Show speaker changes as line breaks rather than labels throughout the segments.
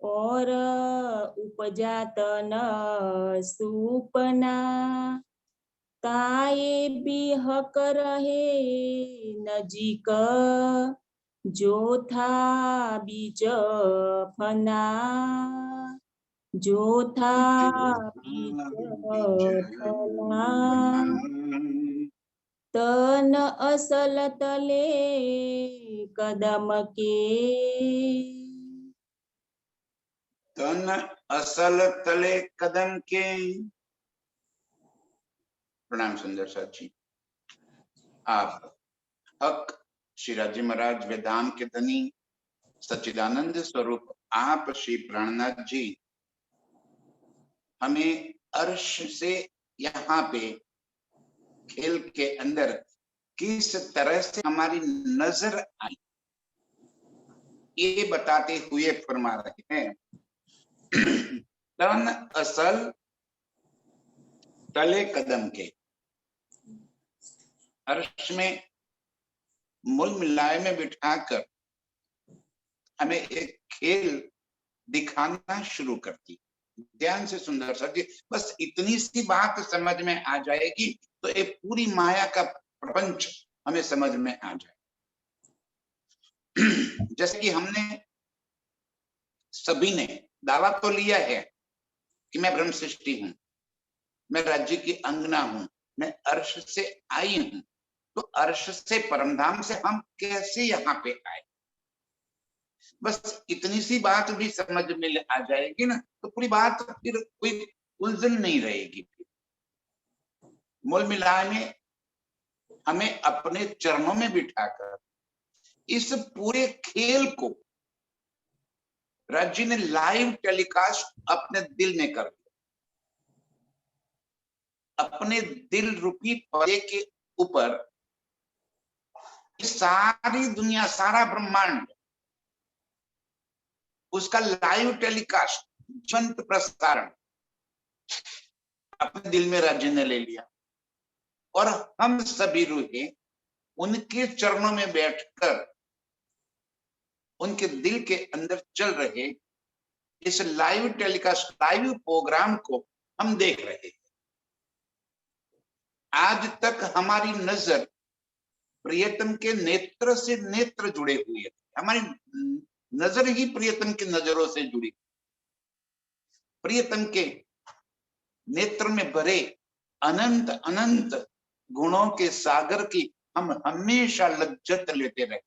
और उपजा तन सुपना, काये बिहक रहे नजीक, जो था बीज फना, जो था बीज फना। तन असल तले कदम के,
तन असल तले कदम के। प्रणाम सुंदर साथ जी। आप हक श्री राजी महाराज वेदांत के धनी सच्चिदानंद स्वरूप आप श्री प्राणनाथ जी हमें अर्श से यहाँ पे खेल के अंदर किस तरह से हमारी नजर आई ये बताते हुए फरमा रहे हैं। तन असल तले कदम के। अर्श में मूल मिलाए में बिठाकर हमें एक खेल दिखाना शुरू करती। ध्यान से सुंदर सर जी, बस इतनी सी बात समझ में आ जाएगी तो ये पूरी माया का प्रपंच हमें समझ में आ जाए। जैसे कि हमने सभी ने दावा तो लिया है कि मैं ब्रह्म सृष्टि हूं, मैं राज्य की अंगना हूं, मैं अर्श से आई हूं, तो अर्श से परमधाम से हम कैसे यहाँ पे आए, बस इतनी सी बात भी समझ में आ जाएगी ना तो पूरी बात फिर कोई उलझन नहीं रहेगी। मूल मिलाए में हमें अपने चरणों में बिठाकर इस पूरे खेल को राज्य ने लाइव टेलीकास्ट अपने दिल में कर दिया। अपने दिल रूपी पर्दे के ऊपर सारी दुनिया, सारा ब्रह्मांड, उसका लाइव टेलीकास्ट, जीवंत प्रसारण अपने दिल में राज्य ने ले लिया। और हम सभी रूहें उनके चरणों में बैठकर उनके दिल के अंदर चल रहे इस लाइव टेलीकास्ट, लाइव प्रोग्राम को हम देख रहे हैं। आज तक हमारी नजर प्रियतम के नेत्र से नेत्र जुड़े हुए थे, हमारी नजर ही प्रियतम की नजरों से जुड़ी। प्रियतम के नेत्र में भरे अनंत अनंत गुणों के सागर की हम हमेशा लज्जत लेते रहे।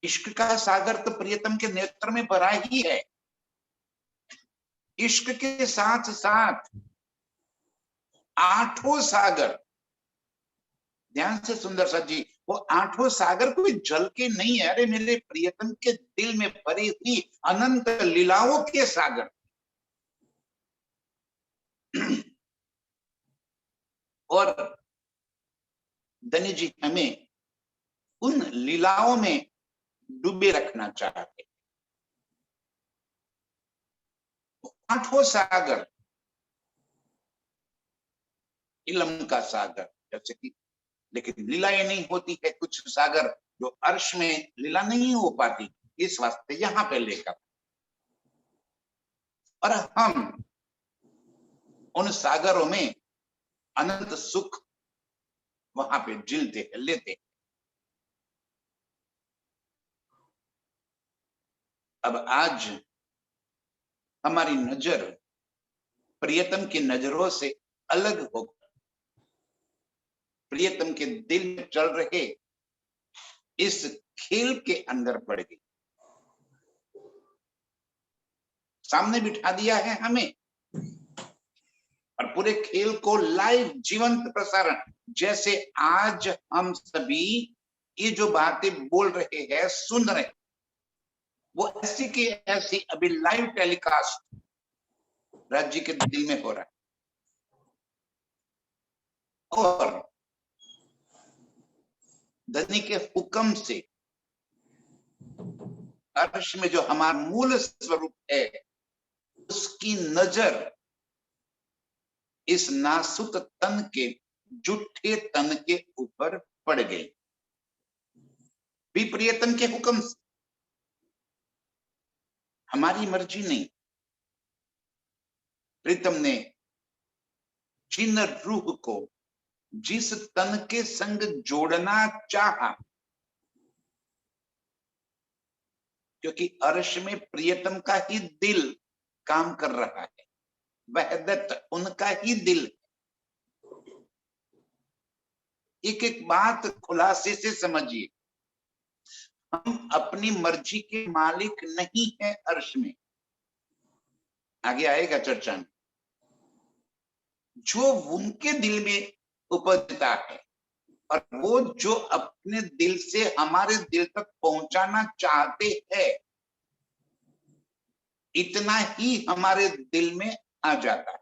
इश्क का सागर तो प्रियतम के नेत्र में भरा ही है। इश्क के साथ साथ आठों सागर, ध्यान से सुंदर सा जी, वो आठों सागर कोई जल के नहीं है, अरे मेरे प्रियतम के दिल में भरी हुई अनंत लीलाओं के सागर। और धनी जी हमें उन लीलाओं में डूबे रखना चाहते। आठों सागर, इलम का सागर जैसे कि, लेकिन लीलाएं नहीं होती है, कुछ सागर जो अर्श में लीला नहीं हो पाती, इस वास्ते यहां पे लेकर और हम उन सागरों में अनंत सुख वहां पे झिलते लेते। अब आज हमारी नजर प्रियतम की नजरों से अलग होकर प्रियतम के दिल में चल रहे इस खेल के अंदर पड़ गई। सामने बिठा दिया है हमें और पूरे खेल को लाइव जीवंत प्रसारण, जैसे आज हम सभी ये जो बातें बोल रहे हैं, सुन रहे हैं, वो ऐसी की ऐसी अभी लाइव टेलीकास्ट राज्य के दिल में हो रहा है। और धनी के हुक्म से अर्श में जो हमारा मूल स्वरूप है, उसकी नजर इस नासुक तन के जुठे तन के ऊपर पड़ गई, भी प्रियतम के हुक्म से। हमारी मर्जी नहीं। प्रीतम ने जिन रूह को जिस तन के संग जोड़ना चाहा, क्योंकि अर्श में प्रियतम का ही दिल काम कर रहा है, वहदत उनका ही दिल। एक एक बात खुलासे से समझिए, हम अपनी मर्जी के मालिक नहीं है अर्श में, आगे आएगा चर्चा में। जो उनके दिल में उपजता है और वो जो अपने दिल से हमारे दिल तक पहुंचाना चाहते हैं, इतना ही हमारे दिल में आ जाता है।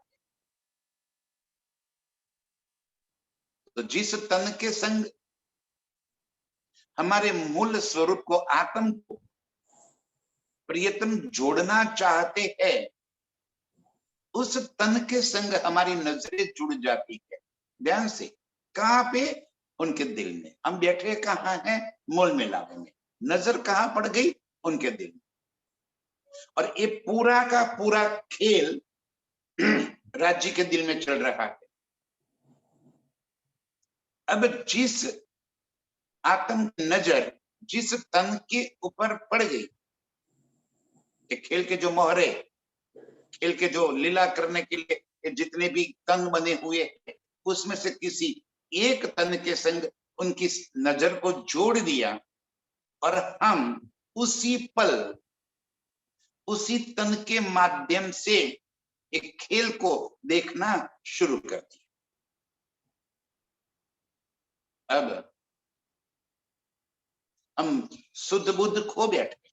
तो जिस तन के संग हमारे मूल स्वरूप को, आत्म को प्रियतम जोड़ना चाहते हैं, उस तन के संग हमारी नजरें जुड़ जाती है। ध्यान से, कहां पे? उनके दिल में। हम बैठे कहां हैं? मूल मिलावे में। नजर कहां पड़ गई? उनके दिल में। और ये पूरा का पूरा खेल राज्य के दिल में चल रहा है। अब जिस आत्म की नजर जिस तन के ऊपर पड़ गई, खेल के जो मोहरे, खेल के जो लीला करने के लिए जितने भी तन बने हुए हैं, उसमें से किसी एक तन के संग उनकी नजर को जोड़ दिया और हम उसी पल उसी तन के माध्यम से एक खेल को देखना शुरू कर दिया। अब हम शुद्ध बुद्ध खो बैठे,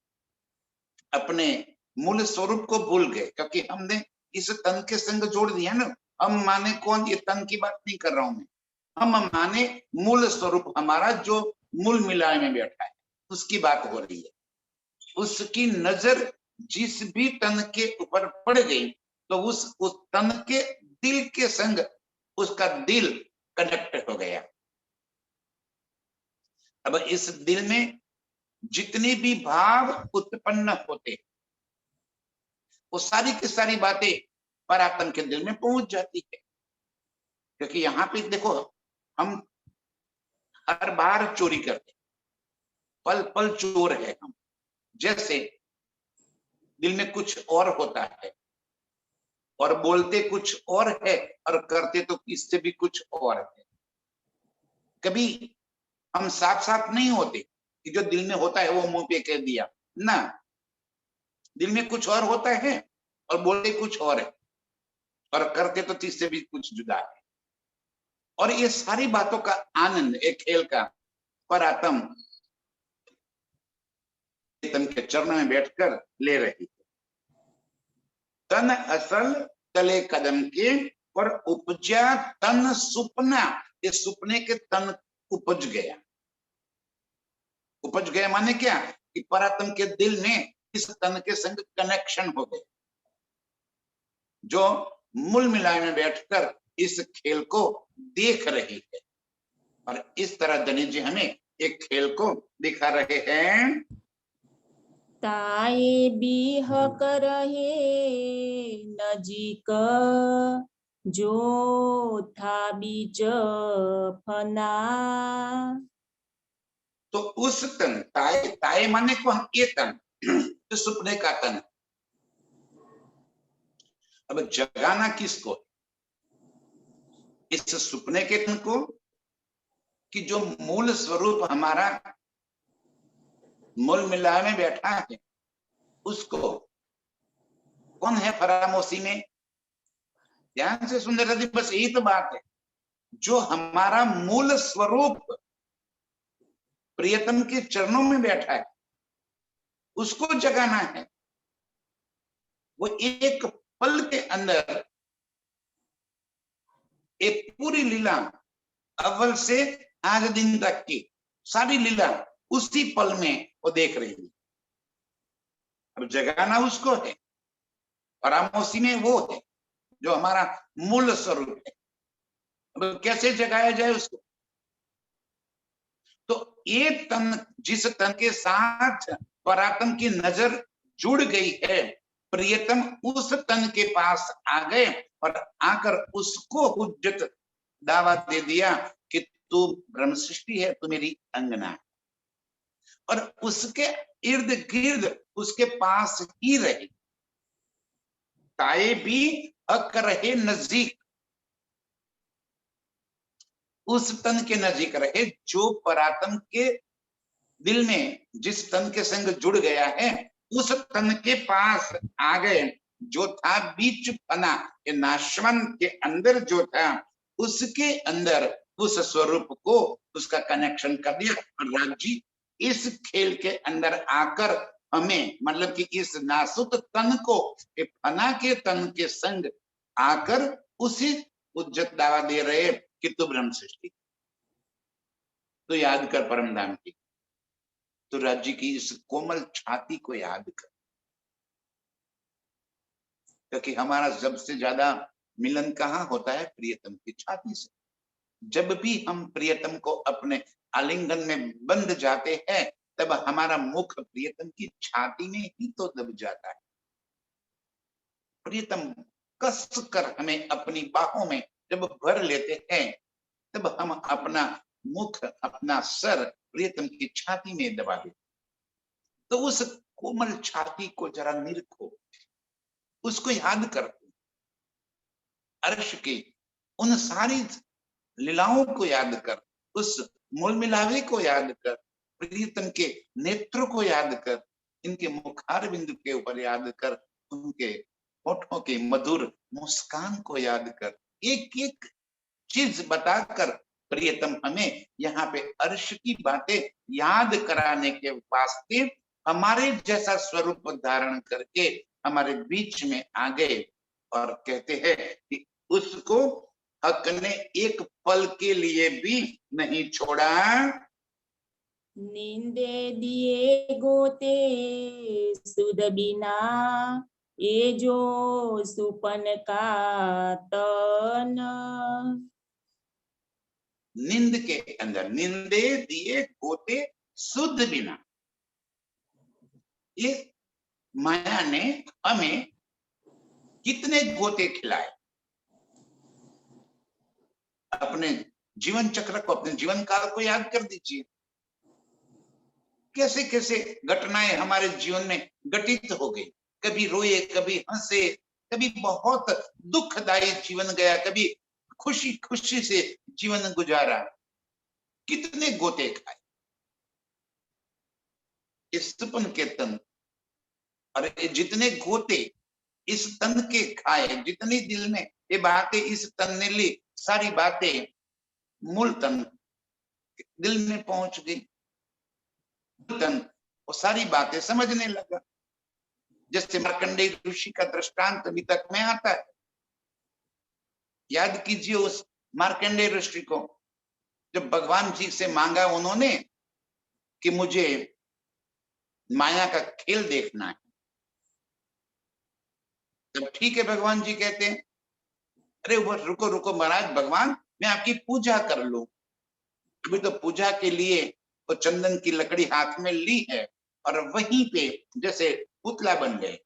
अपने मूल स्वरूप को भूल गए, क्योंकि हमने इस तन के संग जोड़ दिया ना। हम माने कौन? ये तन की बात नहीं कर रहा हूं मैं, हम माने मूल स्वरूप हमारा जो मूल मिलाए में बैठा है, उसकी बात हो रही है। उसकी नजर जिस भी तन के ऊपर पड़ गई, तो उस तन के दिल के संग उसका दिल कनेक्ट हो गया। अब इस दिल में जितने भी भाव उत्पन्न होते, वो सारी की सारी बातें परात्म के दिल में पहुंच जाती है। क्योंकि यहाँ पे देखो, हम हर बार चोरी करते, पल पल चोर है हम। जैसे दिल में कुछ और होता है और बोलते कुछ और है और करते तो इससे भी कुछ और है। कभी हम साफ साफ नहीं होते कि जो दिल में होता है वो मुंह पे कह दिया ना, दिल में कुछ और होता है और बोलते कुछ और है और करते तो इससे भी कुछ जुदा है। और ये सारी बातों का आनंद एक खेल का परात्म के चरणों में बैठकर ले रही है। तन असल तले कदम के और उपजा तन सुपना, ये सुपने के तन उपज गया। उपज गया माने क्या? कि परात्म के दिल में इस तन के संग कनेक्शन हो गया, जो मूल मिलाए में बैठकर इस खेल को देख रही है। और इस तरह गणेश जी हमें एक खेल को दिखा रहे हैं।
ताये बीह करहे नजीक, जो था बीज फना।
तो उस तन, ताये ताये माने को हम ये तन, जो सुपने का तन। अब जगाना किसको? इस सुपने के तन को, कि जो मूल स्वरूप हमारा मूल मिलाए में बैठा है उसको। कौन है फरामोशी में? ध्यान से सुन रहे थे, बस यही तो बात है। जो हमारा मूल स्वरूप प्रियतम के चरणों में बैठा है उसको जगाना है। वो एक पल के अंदर एक पूरी लीला, अव्वल से आज दिन तक की सारी लीला उसी पल में वो देख रही है। अब जगाना उसको है, परामोशी में वो है जो हमारा मूल स्वरूप है। अब कैसे जगाया जाए उसको? तो एक तन, जिस तन के साथ परात्म की नजर जुड़ गई है, प्रियतम उस तन के पास आ गए और आकर उसको हुज्जत दावा दे दिया कि तू ब्रह्म सृष्टि है, तू मेरी अंगना है, और उसके इर्द गिर्द उसके पास ही रहे, ताए भी हक रहे नजदीक, उस तन के नजदीक रहे जो परात्म के दिल में जिस तन के संग जुड़ गया है, उस तन के पास आ गए। जो था बीच फना के नाशवन के अंदर जो था, उसके अंदर उस स्वरूप को उसका कनेक्शन कर दिया। और राज जी इस खेल के अंदर आकर हमें, मतलब कि इस नासुत तन को फना के तन के संग आकर उसी उज्जत दावा दे रहे कि तू ब्रह्म सृष्टि, तो याद कर परम धाम की, तो राज्य की इस कोमल छाती को याद कर, क्योंकि हमारा सबसे ज्यादा मिलन कहाँ होता है? प्रियतम की छाती से। जब भी हम प्रियतम को अपने आलिंगन में बंध जाते हैं, तब हमारा मुख प्रियतम की छाती में ही तो दब जाता है। प्रियतम कस कर हमें अपनी बाहों में जब भर लेते हैं, तब हम अपना मुख, अपना सर प्रियतम की छाती में दबा देते। तो उस कोमल छाती को जरा निरखो, उसको याद कर, अर्श की उन सारी लीलाओं को याद कर, उस मूल मिलावे को याद कर, प्रीतम के नेत्रों को याद कर, इनके मुखार बिंदु के ऊपर याद कर, उनके होठों की मधुर मुस्कान को याद कर, एक एक चीज बताकर प्रियतम हमें यहाँ पे अर्श की बातें याद कराने के वास्ते हमारे जैसा स्वरूप धारण करके हमारे बीच में आ गए, और कहते हैं कि उसको हक ने एक पल के लिए भी नहीं छोड़ा।
नींदे दिए गोते सुध बिना, ये जो सुपन का तन।
नींद के अंदर नींदे दिए गोते सुध बिना, ये माया ने हमें कितने गोते खिलाए। अपने जीवन चक्र को, अपने जीवन काल को याद कर दीजिए, कैसे कैसे घटनाएं हमारे जीवन में घटित हो गई। कभी रोए, कभी हंसे, कभी बहुत दुखदायी जीवन गया, कभी खुशी खुशी से जीवन गुजारा, कितने गोते खाए इस तपन के तन। और जितने गोते इस तन के खाए, जितनी दिल में ये बातें इस तन ने ली, सारी बातें मूल तन दिल में पहुंच गई। तन वो सारी बातें समझने लगा। जैसे मार्कंडेय ऋषि का दृष्टांत अभी तक में आता है, याद कीजिए उस मार्कंडेय ऋषि को, जब भगवान जी से मांगा उन्होंने कि मुझे माया का खेल देखना है, तब ठीक है भगवान जी कहते हैं, अरे वो रुको रुको महाराज, भगवान मैं आपकी पूजा कर लूं। अभी तो पूजा के लिए वो चंदन की लकड़ी हाथ में ली है, और वहीं पे जैसे पुतला बन गए।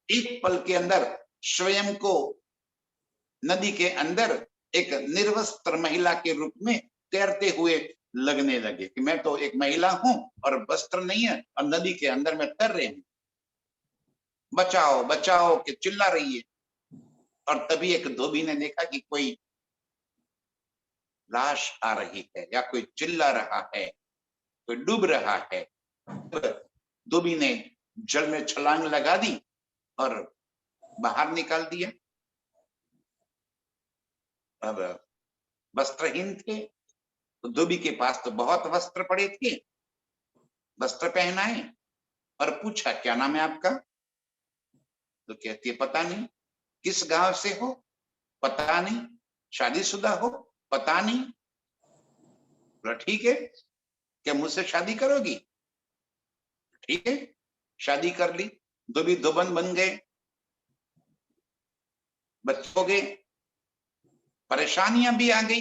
एक पल के अंदर स्वयं को नदी के अंदर एक निर्वस्त्र महिला के रूप में तैरते हुए लगने लगे कि मैं तो एक महिला हूं और वस्त्र नहीं है, और नदी के अंदर में तैर रहे हूं, बचाओ बचाओ के चिल्ला रही है। और तभी एक धोबी ने देखा कि कोई लाश आ रही है या कोई चिल्ला रहा है, कोई डूब रहा है। धोबी ने जल में छलांग लगा दी और बाहर निकाल दिया। अब वस्त्रहीन थे, तो धोबी के पास तो बहुत वस्त्र पड़े थे, वस्त्र पहनाए और पूछा क्या नाम है आपका? तो कहती है पता नहीं। किस गांव से हो? पता नहीं। शादीशुदा हो? पता नहीं। बोला ठीक है, क्या मुझसे शादी करोगी? ठीक है, शादी कर ली। धोबी धोबन बन गए, बच्चे हो गए, परेशानियां भी आ गई।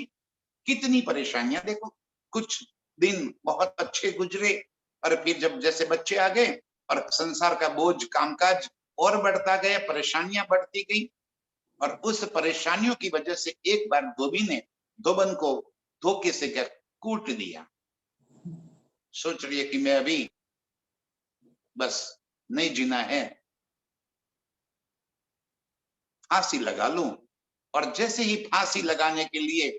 कितनी परेशानियां देखो, कुछ दिन बहुत अच्छे गुजरे, और फिर जब जैसे बच्चे आ गए और संसार का बोझ, कामकाज और बढ़ता गया, परेशानियां बढ़ती गई, और उस परेशानियों की वजह से एक बार धोबी ने धोबन को धोखे से क्या कूट दिया। सोच रही है कि मैं अभी बस नहीं जीना है, फांसी लगा लूं। और जैसे ही फांसी लगाने के लिए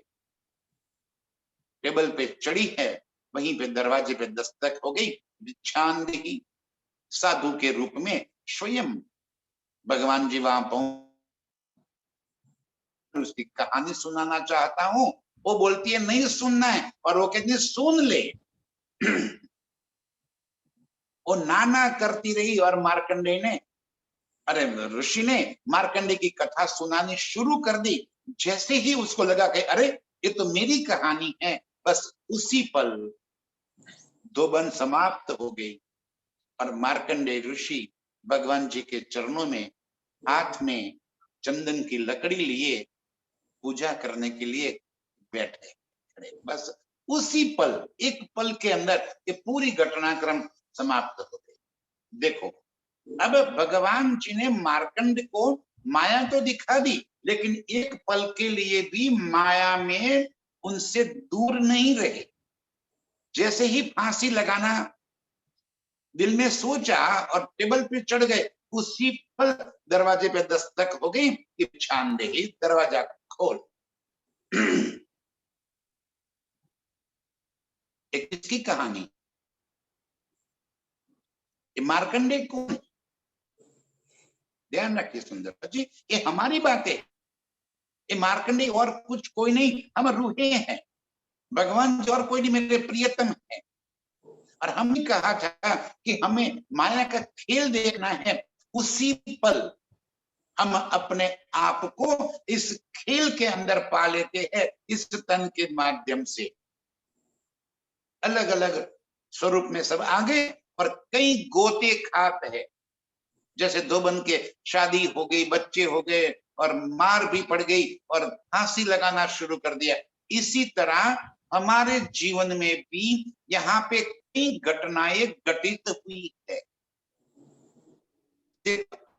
टेबल पे चढ़ी है, वहीं पे दरवाजे पे दस्तक हो गई। भिक्षांदेही साधु के रूप में स्वयं भगवान जी वहां पहुंच, उसकी कहानी सुनाना चाहता हूं। वो बोलती है नहीं सुनना है, और वो कहती है सुन ले। वो नाना करती रही, और मार्कंडेय ने, अरे ऋषि ने मार्कंडेय की कथा सुनानी शुरू कर दी। जैसे ही उसको लगा कि अरे ये तो मेरी कहानी है, बस उसी पल धोबन समाप्त हो गई, और मार्कंडेय ऋषि भगवान जी के चरणों में हाथ में चंदन की लकड़ी लिए पूजा करने के लिए बैठे। बस उसी पल, एक पल के अंदर ये पूरी घटनाक्रम समाप्त हो गई। देखो, अब भगवान जी ने मार्कंड को माया तो दिखा दी, लेकिन एक पल के लिए भी माया में उनसे दूर नहीं रहे। जैसे ही फांसी लगाना दिल में सोचा और टेबल पे चढ़ गए, उसी पल दरवाजे पे दस्तक हो गई कि भिक्षांदेही दरवाजा खोल। एक किसकी कहानी? मार्कंडेय कौन? ध्यान रखिए सुंदर जी, ये हमारी बातें, ये मार्कंडेय और कुछ कोई नहीं, हम रूहें हैं। भगवान जी और कोई नहीं, मेरे प्रियतम है। और हमने कहा था कि हमें माया का खेल देखना है। उसी पल हम अपने आप को इस खेल के अंदर पा लेते हैं, इस तन के माध्यम से। अलग अलग स्वरूप में सब आ गए, और कई गोते खात है। जैसे धोबन के शादी हो गई, बच्चे हो गए, और मार भी पड़ गई, और फांसी लगाना शुरू कर दिया। इसी तरह हमारे जीवन में भी यहाँ पे कई घटनाएं घटित हुई है।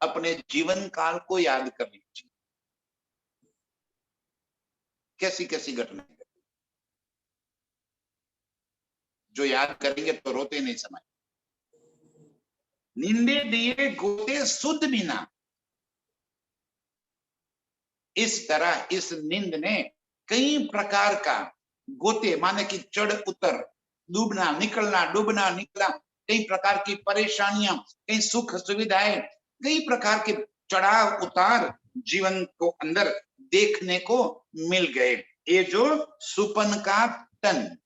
अपने जीवन काल को याद कर लीजिए, कैसी कैसी घटनाएं जो याद करेंगे तो रोते नहीं समय। निंदे दिए गोते सुध बिना, इस तरह इस निंद ने कई प्रकार का गोते माने कि चढ़ उतर, डूबना निकलना, डूबना निकलना, कई प्रकार की परेशानियां, कई सुख सुविधाएं, कई प्रकार के चढ़ाव उतार जीवन को अंदर देखने को मिल गए। ये जो सुपन का तन,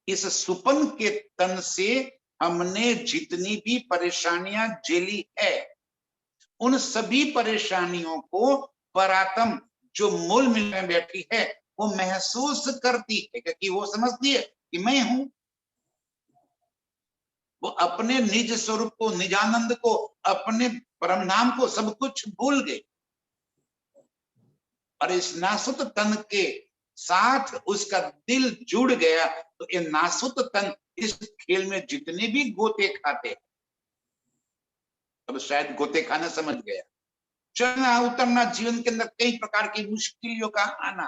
इस सुपन के तन से हमने जितनी भी परेशानियां झेली है, उन सभी परेशानियों को परात्म जो मूल में बैठी है वो महसूस करती है, क्योंकि वो समझती है कि मैं हूं। वो अपने निज स्वरूप को, निजानंद को, अपने परम नाम को सब कुछ भूल गई, और इस नासुत तन के साथ उसका दिल जुड़ गया। तो ये नासुत तन इस खेल में जितने भी गोते खाते, अब शायद गोते खाना समझ गया। चढ़ना उतरना, जीवन के अंदर कई प्रकार की मुश्किलों का आना,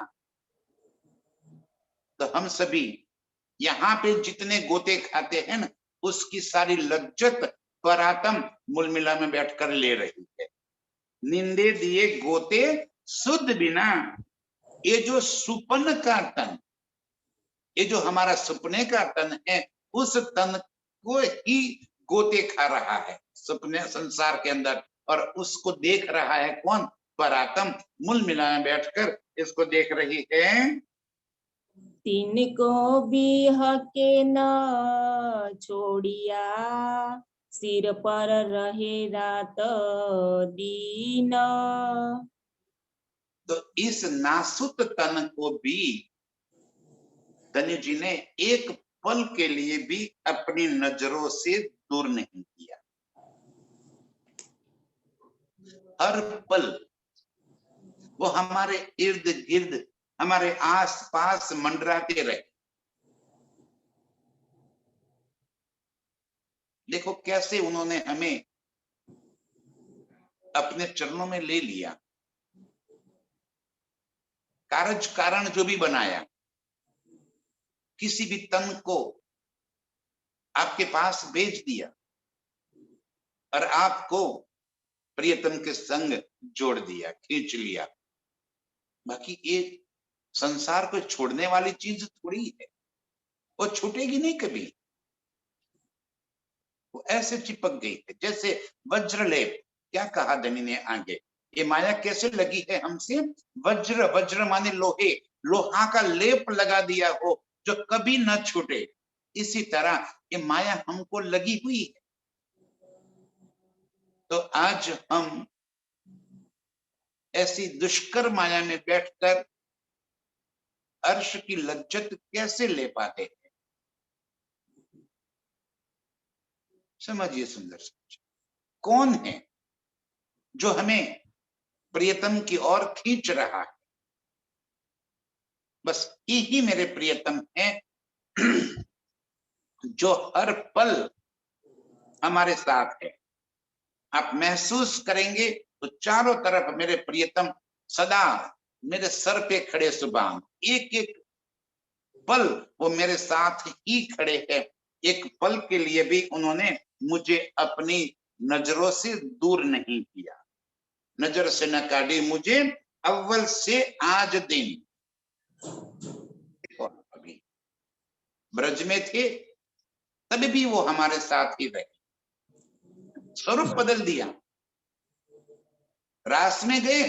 तो हम सभी यहाँ पे जितने गोते खाते हैं ना, उसकी सारी लज्जत परातम मूल मिला में बैठकर ले रही है। निंदे दिए गोते शुद्ध बिना, ये जो सुपन का तन, ये जो हमारा सपने का तन है, उस तन को ही गोते खा रहा है सपने संसार के अंदर, और उसको देख रहा है कौन? परातम मूल मिला में बैठकर इसको देख रही है।
तिनको बिह के न छोड़िया, सिर पर रहे रात दिन।
तो इस नासुत तन को भी धन्य जी ने एक पल के लिए भी अपनी नजरों से दूर नहीं किया। हर पल वो हमारे इर्द गिर्द, हमारे आस पास मंडराते रहे। देखो कैसे उन्होंने हमें अपने चरणों में ले लिया, कारज कारण जो भी बनाया, किसी भी तन को आपके पास भेज दिया और आपको प्रियतम के संग जोड़ दिया, खींच लिया। बाकी ये संसार को छोड़ने वाली चीज थोड़ी है, वो छूटेगी नहीं कभी, वो ऐसे चिपक गई है जैसे वज्रलेप। क्या कहा धनी ने आगे, ये माया कैसे लगी है हमसे, वज्र, वज्र माने लोहे, लोहा का लेप लगा दिया हो जो कभी न छूटे, इसी तरह ये माया हमको लगी हुई है। तो आज हम ऐसी दुष्कर माया में बैठकर अर्श की लज्जत कैसे ले पाते हैं, समझिए सुंदर समझ। कौन है जो हमें प्रियतम की ओर खींच रहा है? बस यही मेरे प्रियतम है जो हर पल हमारे साथ है। आप महसूस करेंगे तो चारों तरफ मेरे प्रियतम सदा मेरे सर पे खड़े सुभान, एक एक पल वो मेरे साथ ही खड़े हैं। एक पल के लिए भी उन्होंने मुझे अपनी नजरों से दूर नहीं किया, नजर से न काटी मुझे अव्वल से आज दिन। अभी ब्रज में थे तभी भी वो हमारे साथ ही रहे, स्वरूप बदल दिया, रास में गए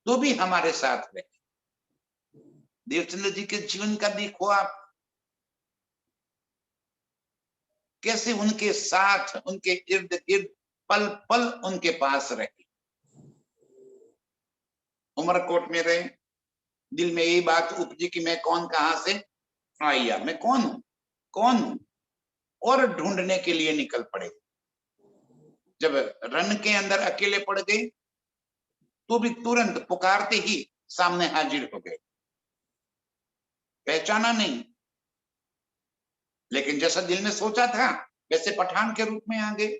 तो भी हमारे साथ रहे। देवचंद्र जी के जीवन का देखो आप, कैसे उनके साथ, उनके इर्द गिर्द पल पल उनके पास रहे। उमरकोट में रहे, दिल में यही बात उपजी कि मैं कौन कहां से आया, मैं कौन हूं, कौन हूं, और ढूंढने के लिए निकल पड़े। जब रन के अंदर अकेले पड़ गए तो भी तुरंत पुकारते ही सामने हाजिर हो गए, पहचाना नहीं, लेकिन जैसा दिल में सोचा था वैसे पठान के रूप में आ गए।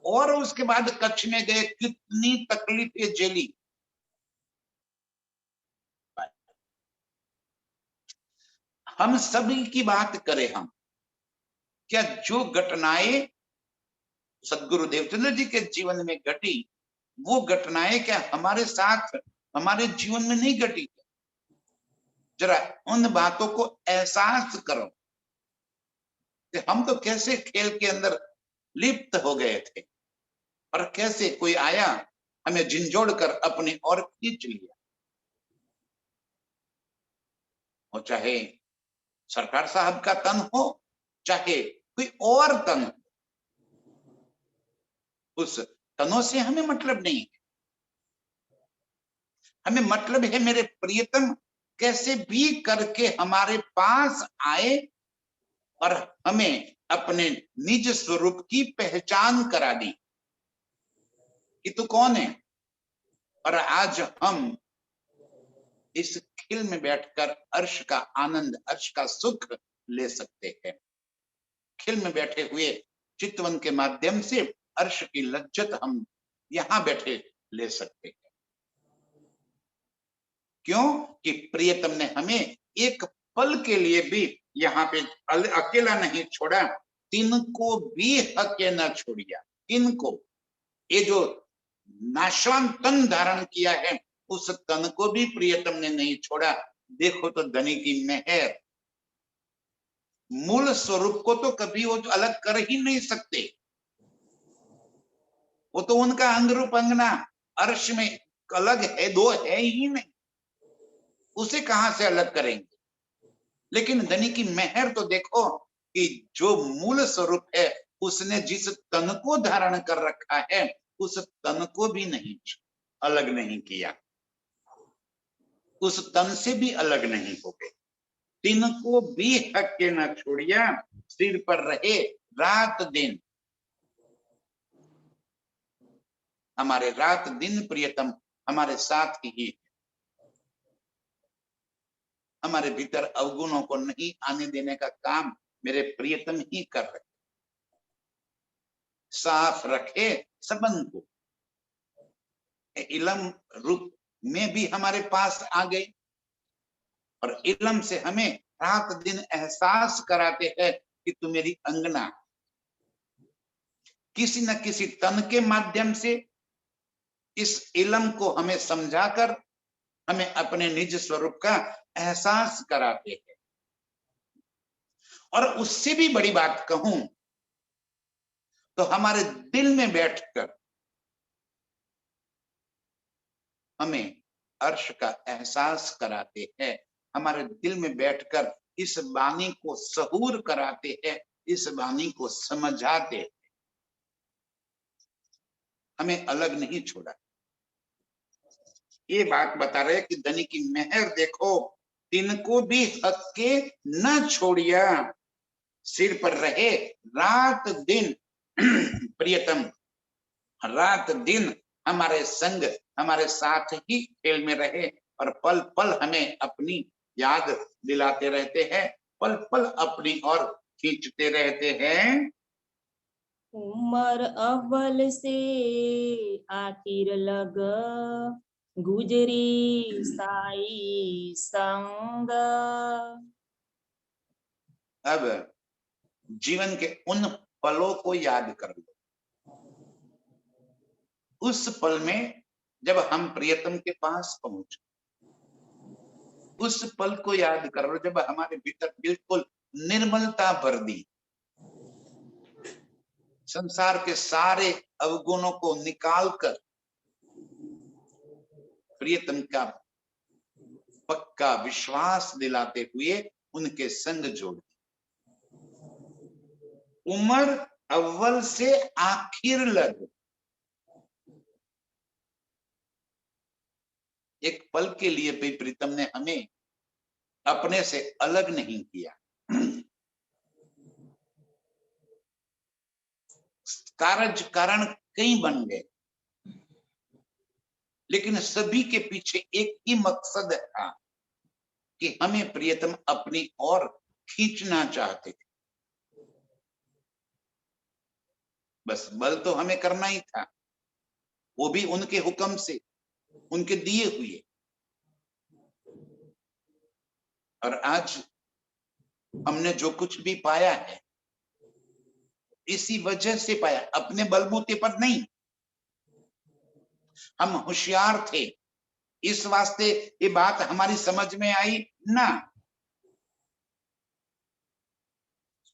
और उसके बाद कच्छ में गए, कितनी तकलीफें झेली। हम सभी की बात करें, हम क्या जो घटनाएं सदगुरु देवचंद्र जी के जीवन में घटी, वो घटनाएं क्या हमारे साथ, हमारे जीवन में नहीं घटी? जरा उन बातों को एहसास करो कि हम तो कैसे खेल के अंदर लिप्त हो गए थे और कैसे कोई आया हमें झिंझोड़ कर अपनी ओर खींच लिया। और चाहे सरकार साहब का तन हो, चाहे कोई और तन हो, उस तनों से हमें मतलब नहीं है। हमें मतलब है मेरे प्रियतम कैसे भी करके हमारे पास आए और हमें अपने निज स्वरूप की पहचान करा दी कि तू कौन है। और आज हम इस खिल में बैठकर अर्श का आनंद, अर्श का सुख ले सकते हैं। खिल में बैठे हुए चितवन के माध्यम से अर्श की लज्जत हम यहां बैठे ले सकते हैं। क्यों कि प्रियतम ने हमें एक पल के लिए भी यहाँ पे अकेला नहीं छोड़ा, तिनको भी हके न छोड़िया। इनको, ये जो नाशवान तन धारण किया है उस तन को भी प्रियतम ने नहीं छोड़ा। देखो तो धनी की मेहर, मूल स्वरूप को तो कभी वो अलग कर ही नहीं सकते, वो तो उनका अंग रूप अंगना अर्श में अलग है, दो है ही नहीं, उसे कहां से अलग करेंगे। लेकिन धनी की मेहर तो देखो कि जो मूल स्वरूप है उसने जिस तन को धारण कर रखा है उस तन को भी नहीं अलग नहीं किया, उस तन से भी अलग नहीं हो गए। तिनको भी हक के न छोड़िया, सिर पर रहे रात दिन। हमारे रात दिन प्रियतम हमारे साथ ही, हमारे भीतर अवगुणों को नहीं आने देने का काम मेरे प्रियतम ही कर रहे। साफ रखे संबंध को। इलम रूप में भी हमारे पास आ गए और इलम से हमें रात दिन एहसास कराते हैं कि तू मेरी अंगना। किसी न किसी तन के माध्यम से इस इलम को हमें समझाकर हमें अपने निज स्वरूप का एहसास कराते हैं। और उससे भी बड़ी बात कहूं तो हमारे दिल में बैठकर हमें अर्श का एहसास कराते हैं, हमारे दिल में बैठकर इस वाणी को सहूर कराते हैं, इस वाणी को समझाते हैं, हमें अलग नहीं छोड़ा। ये बात बता रहे कि धनी की मेहर देखो, तिनको भी हक के न छोड़िया, सिर पर रहे रात दिन प्रियतम, रात दिन हमारे संग हमारे साथ ही खेल में रहे और पल पल हमें अपनी याद दिलाते रहते हैं, पल पल अपनी ओर खींचते रहते हैं।
उमर अव्वल से आखिर लग, गुजरी साई संग।
अब जीवन के उन पलों को याद कर लो, उस पल में जब हम प्रियतम के पास पहुंचे, उस पल को याद कर लो जब हमारे भीतर बिल्कुल निर्मलता भर दी, संसार के सारे अवगुणों को निकालकर प्रियतम का पक्का विश्वास दिलाते हुए उनके संग जोड़ दी। उमर अव्वल से आखिर लग, एक पल के लिए भी प्रीतम ने हमें अपने से अलग नहीं किया। कारज कारण कई बन गए, लेकिन सभी के पीछे एक ही मकसद था कि हमें प्रियतम अपनी ओर खींचना चाहते थे। बस बल तो हमें करना ही था, वो भी उनके हुक्म से, उनके दिए हुए। और आज हमने जो कुछ भी पाया है इसी वजह से पाया, अपने बलबूते पर नहीं। हम होशियार थे, इस वास्ते ये बात हमारी समझ में आई ना।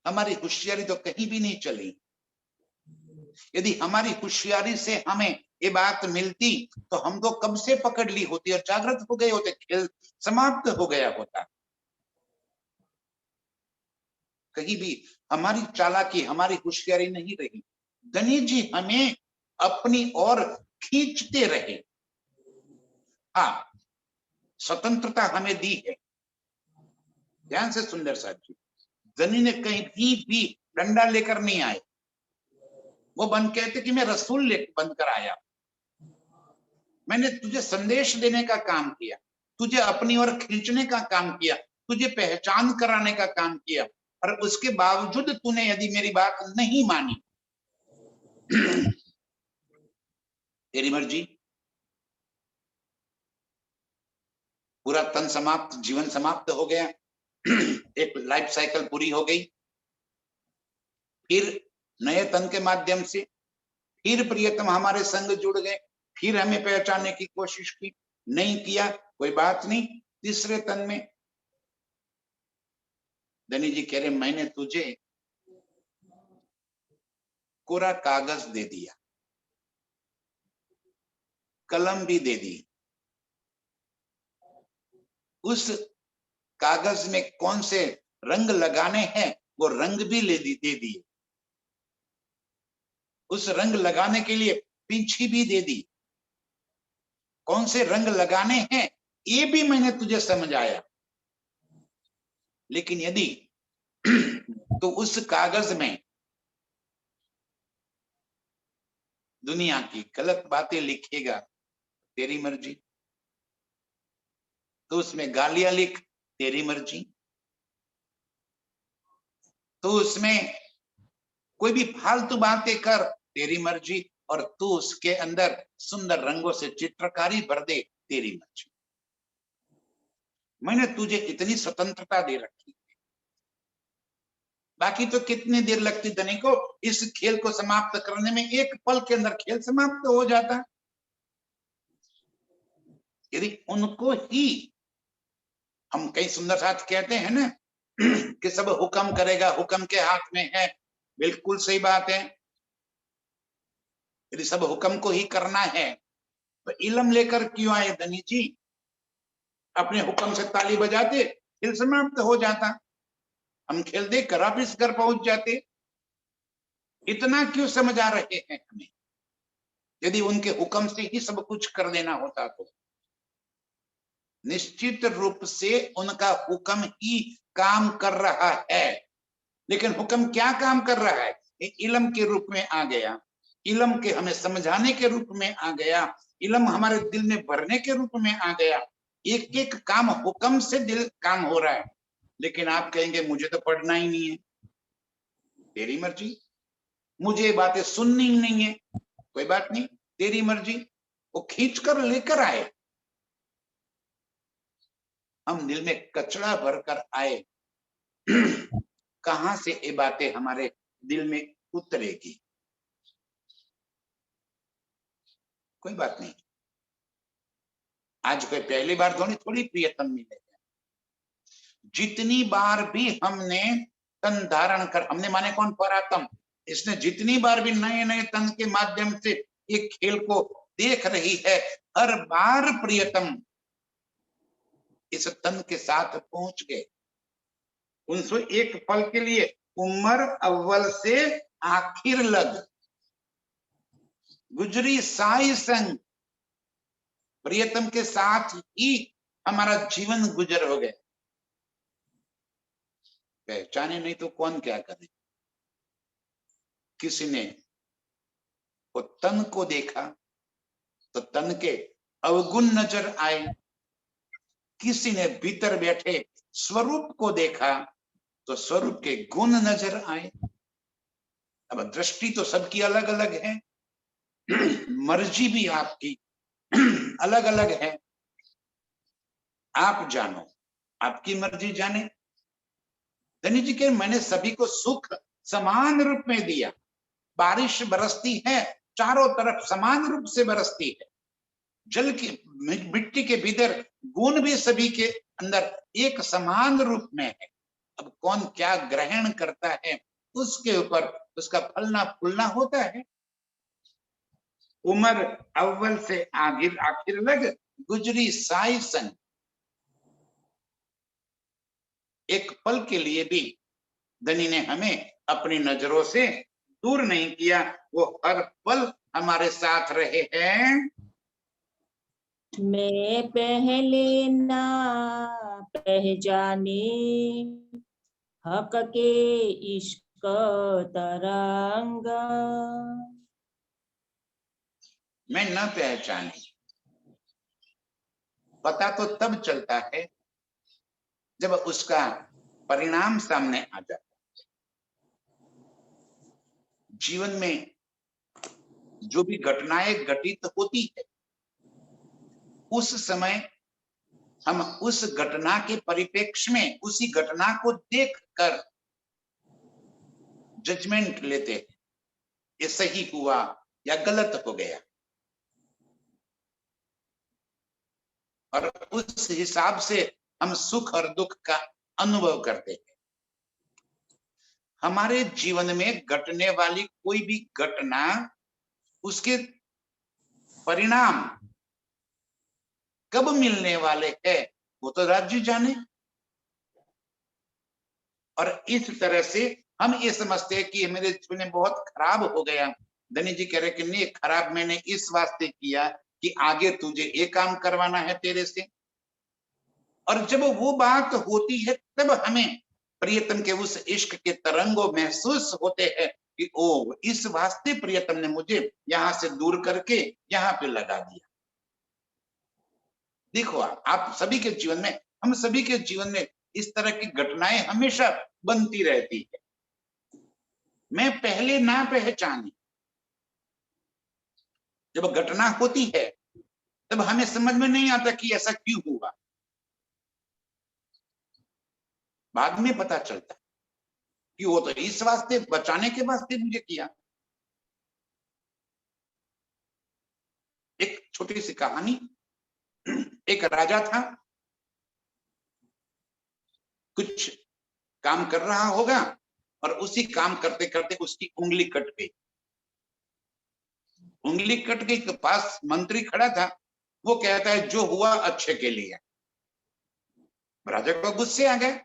हमारी होशियारी तो कहीं भी नहीं चली। यदि हमारी होशियारी से हमें ये बात मिलती तो हम तो कब से पकड़ ली होती और जागृत हो गए होते, खेल समाप्त हो गया होता। कहीं भी हमारी चालाकी, हमारी होशियारी नहीं रही। धनी जी हमें अपनी ओर खींचते रहे। हाँ, स्वतंत्रता हमें दी है। ध्यान से सुंदर साहब जी, धनी ने कहीं भी डंडा लेकर नहीं आए। वो बन कहते कि मैं रसूल ले बनकर आया, मैंने तुझे संदेश देने का काम किया, तुझे अपनी ओर खींचने का काम किया, तुझे पहचान कराने का काम किया, और उसके बावजूद तूने यदि मेरी बात नहीं मानी, तेरी मर्जी। पूरा तन समाप्त, जीवन समाप्त हो गया, एक लाइफ साइकिल पूरी हो गई। फिर नए तन के माध्यम से फिर प्रियतम हमारे संग जुड़ गए, फिर हमें पहचानने की कोशिश की, नहीं किया, कोई बात नहीं। तीसरे तन में धनी जी कह रहे मैंने तुझे कोरा कागज दे दिया, कलम भी दे दी, उस कागज में कौन से रंग लगाने हैं वो रंग भी दे दिए, उस रंग लगाने के लिए पिंछी भी दे दी, कौन से रंग लगाने हैं ये भी मैंने तुझे समझाया। लेकिन यदि तो उस कागज में दुनिया की गलत बातें लिखेगा, तेरी मर्जी। तो उसमें गालियां लिख, तेरी मर्जी। तो उसमें कोई भी फालतू बातें कर, तेरी मर्जी, और तू उसके अंदर सुंदर रंगों से चित्रकारी भर दे, तेरी मर्जी। मैंने तुझे इतनी स्वतंत्रता दे रखी, बाकी तो कितनी देर लगती धनी को इस खेल को समाप्त करने में, एक पल के अंदर खेल समाप्त हो जाता। यदि उनको ही हम कई सुंदर साथ कहते हैं ना कि सब हुक्म करेगा, हुक्म के हाथ में है, बिल्कुल सही बात है। यदि सब हुक्म को ही करना है तो इलम लेकर क्यों आए धनी जी? अपने हुक्म से ताली बजाते, खेल समाप्त हो जाता, हम खेल देख कर आप इस घर पहुंच जाते। इतना क्यों समझा रहे हैं हमें? यदि उनके हुक्म से ही सब कुछ कर देना होता तो निश्चित रूप से उनका हुक्म ही काम कर रहा है। लेकिन हुक्म क्या काम कर रहा है? इलम के रूप में आ गया, इलम के हमें समझाने के रूप में आ गया, इलम हमारे दिल में भरने के रूप में आ गया। एक एक काम हुक्म से दिल काम हो रहा है। लेकिन आप कहेंगे मुझे तो पढ़ना ही नहीं है, तेरी मर्जी, मुझे बातें सुननी ही नहीं है, कोई बात नहीं, तेरी मर्जी। वो खींच कर लेकर आए, हम दिल में कचरा भरकर आए कहां से ये बातें हमारे दिल में उतरेगी? कोई बात नहीं, आज कोई पहली बार थोड़ी प्रियतम मिले। जितनी बार भी हमने तन धारण कर, हमने माने कौन? परातम। इसने जितनी बार भी नए नए तन के माध्यम से एक खेल को देख रही है, हर बार प्रियतम इस तन के साथ पहुंच गए। 101 पल के लिए उम्र अव्वल से आखिर लग, गुजरी साई संग, प्रियतम के साथ ही हमारा जीवन गुजर हो गया। पहचाने नहीं तो कौन क्या करे? किसी ने वो तन को देखा तो तन के अवगुण नजर आए, किसी ने भीतर बैठे स्वरूप को देखा तो स्वरूप के गुण नजर आए। अब दृष्टि तो सबकी अलग अलग है, मर्जी भी आपकी अलग अलग है। आप जानो, आपकी मर्जी जाने। धनी जी के मैंने सभी को सुख समान रूप में दिया। बारिश बरसती है, चारों तरफ समान रूप से बरसती है। जल की, मिट्टी के भीतर गुण भी सभी के अंदर एक समान रूप में है। अब कौन क्या ग्रहण करता है उसके ऊपर उसका फलना फूलना होता है। उम्र अव्वल से आखिर आखिर लग, गुजरी साई संग। एक पल के लिए भी धनी ने हमें अपनी नजरों से दूर नहीं किया, वो हर पल हमारे साथ रहे हैं।
मैं पहले ना पहचाने हक के इश्क तरंग,
मैं न पहचानी, पता तो तब चलता है जब उसका परिणाम सामने आ जाता है। जीवन में जो भी घटनाएं घटित होती है, उस समय हम उस घटना के परिप्रेक्ष्य में उसी घटना को देखकर जजमेंट लेते हैं, ये सही हुआ या गलत हो गया, और उस हिसाब से हम सुख और दुख का अनुभव करते हैं। हमारे जीवन में घटने वाली कोई भी घटना, उसके परिणाम कब मिलने वाले हैं वो तो राज्य जाने। और इस तरह से हम ये समझते हैं कि मेरे जीवन बहुत खराब हो गया। धनी जी कह रहे कि नहीं, खराब मैंने इस वास्ते किया कि आगे तुझे ये काम करवाना है तेरे से। और जब वो बात होती है तब हमें प्रियतम के उस इश्क के तरंगों महसूस होते हैं कि ओ, इस वास्ते प्रियतम ने मुझे यहां से दूर करके यहां पे लगा दिया। देखो आप सभी के जीवन में, हम सभी के जीवन में इस तरह की घटनाएं हमेशा बनती रहती है। मैं पहले ना पहचानी, जब घटना होती है तब हमें समझ में नहीं आता कि ऐसा क्यों हुआ, बाद में पता चलता कि वो तो इस वास्ते, बचाने के वास्ते मुझे किया। एक छोटी सी कहानी, एक राजा था, कुछ काम कर रहा होगा और उसी काम करते करते उसकी उंगली कट गई। उंगली कट गई के पास मंत्री खड़ा था, वो कहता है जो हुआ अच्छे के लिए। राजा को गुस्से आ गया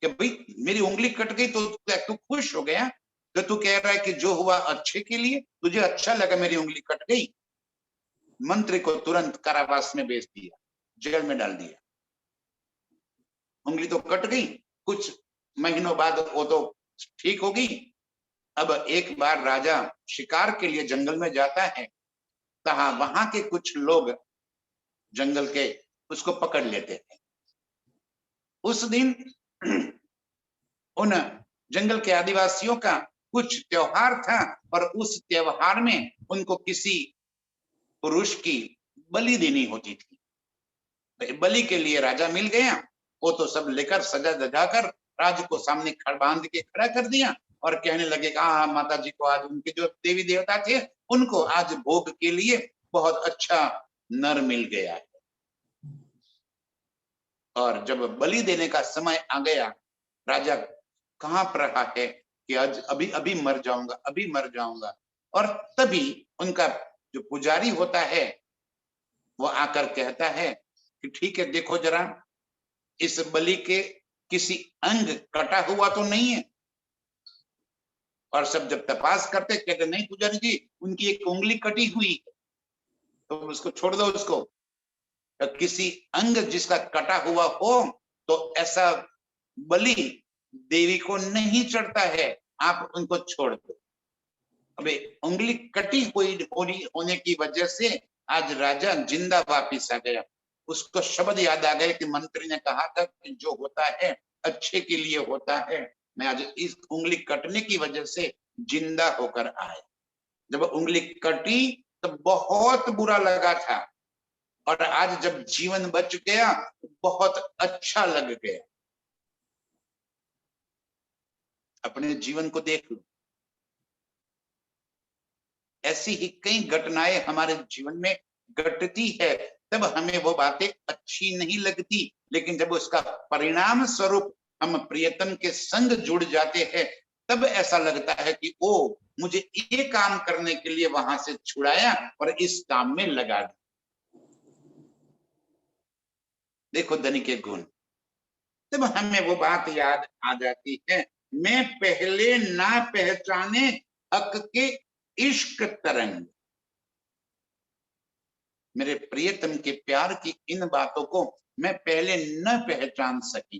कि भाई मेरी उंगली कट गई तो तू खुश हो गया, तो तू कह रहा है कि जो हुआ अच्छे के लिए, तुझे अच्छा लगा मेरी उंगली कट गई। मंत्री को तुरंत कारावास में भेज दिया, जेल में डाल दिया। उंगली तो कट गई, कुछ महीनों बाद वो तो ठीक हो गई। अब एक बार राजा शिकार के लिए जंगल में जाता है, तहा वहां के कुछ लोग जंगल के उसको पकड़ लेते हैं। उस दिन उन जंगल के आदिवासियों का कुछ त्योहार था और उस त्योहार में उनको किसी पुरुष की बलि देनी होती थी। बलि के लिए राजा मिल गया, वो तो सब लेकर सजा धजा कर राज को सामने बांध के खड़ा कर दिया और कहने लगे हाँ माता जी को आज उनके जो देवी देवता थे उनको आज भोग के लिए बहुत अच्छा नर मिल गया है। और जब बलि देने का समय आ गया, राजा कांप रहा है कि आज अभी अभी मर जाऊंगा, अभी मर जाऊंगा। और तभी उनका जो पुजारी होता है वो आकर कहता है कि ठीक है, देखो जरा इस बलि के किसी अंग कटा हुआ तो नहीं है। और सब जब तपास करते कहते नहीं पुजारी जी, उनकी एक उंगली कटी हुई है, तो उसको छोड़ दो। उसको तो किसी अंग जिसका कटा हुआ हो तो ऐसा बलि देवी को नहीं चढ़ता है, आप उनको छोड़ दो। अबे उंगली कटी हुई होने की वजह से आज राजा जिंदा वापिस आ गया। उसको शब्द याद आ गए कि मंत्री ने कहा था कि जो होता है अच्छे के लिए होता है। मैं आज इस उंगली कटने की वजह से जिंदा होकर आया। जब उंगली कटी तो बहुत बुरा लगा था और आज जब जीवन बच गया तो बहुत अच्छा लग गया। अपने जीवन को देख लो, ऐसी ही कई घटनाएं हमारे जीवन में घटती है, तब हमें वो बातें अच्छी नहीं लगती, लेकिन जब उसका परिणाम स्वरूप हम प्रियतम के संग जुड़ जाते हैं तब ऐसा लगता है कि ओ मुझे ये काम करने के लिए वहां से छुड़ाया और इस काम में लगा दिया। देखो धनी के गुण, तब हमें वो बात याद आ जाती है, मैं पहले ना पहचाने हक के इश्क तरंग। मेरे प्रियतम के प्यार की इन बातों को मैं पहले न पहचान सकी,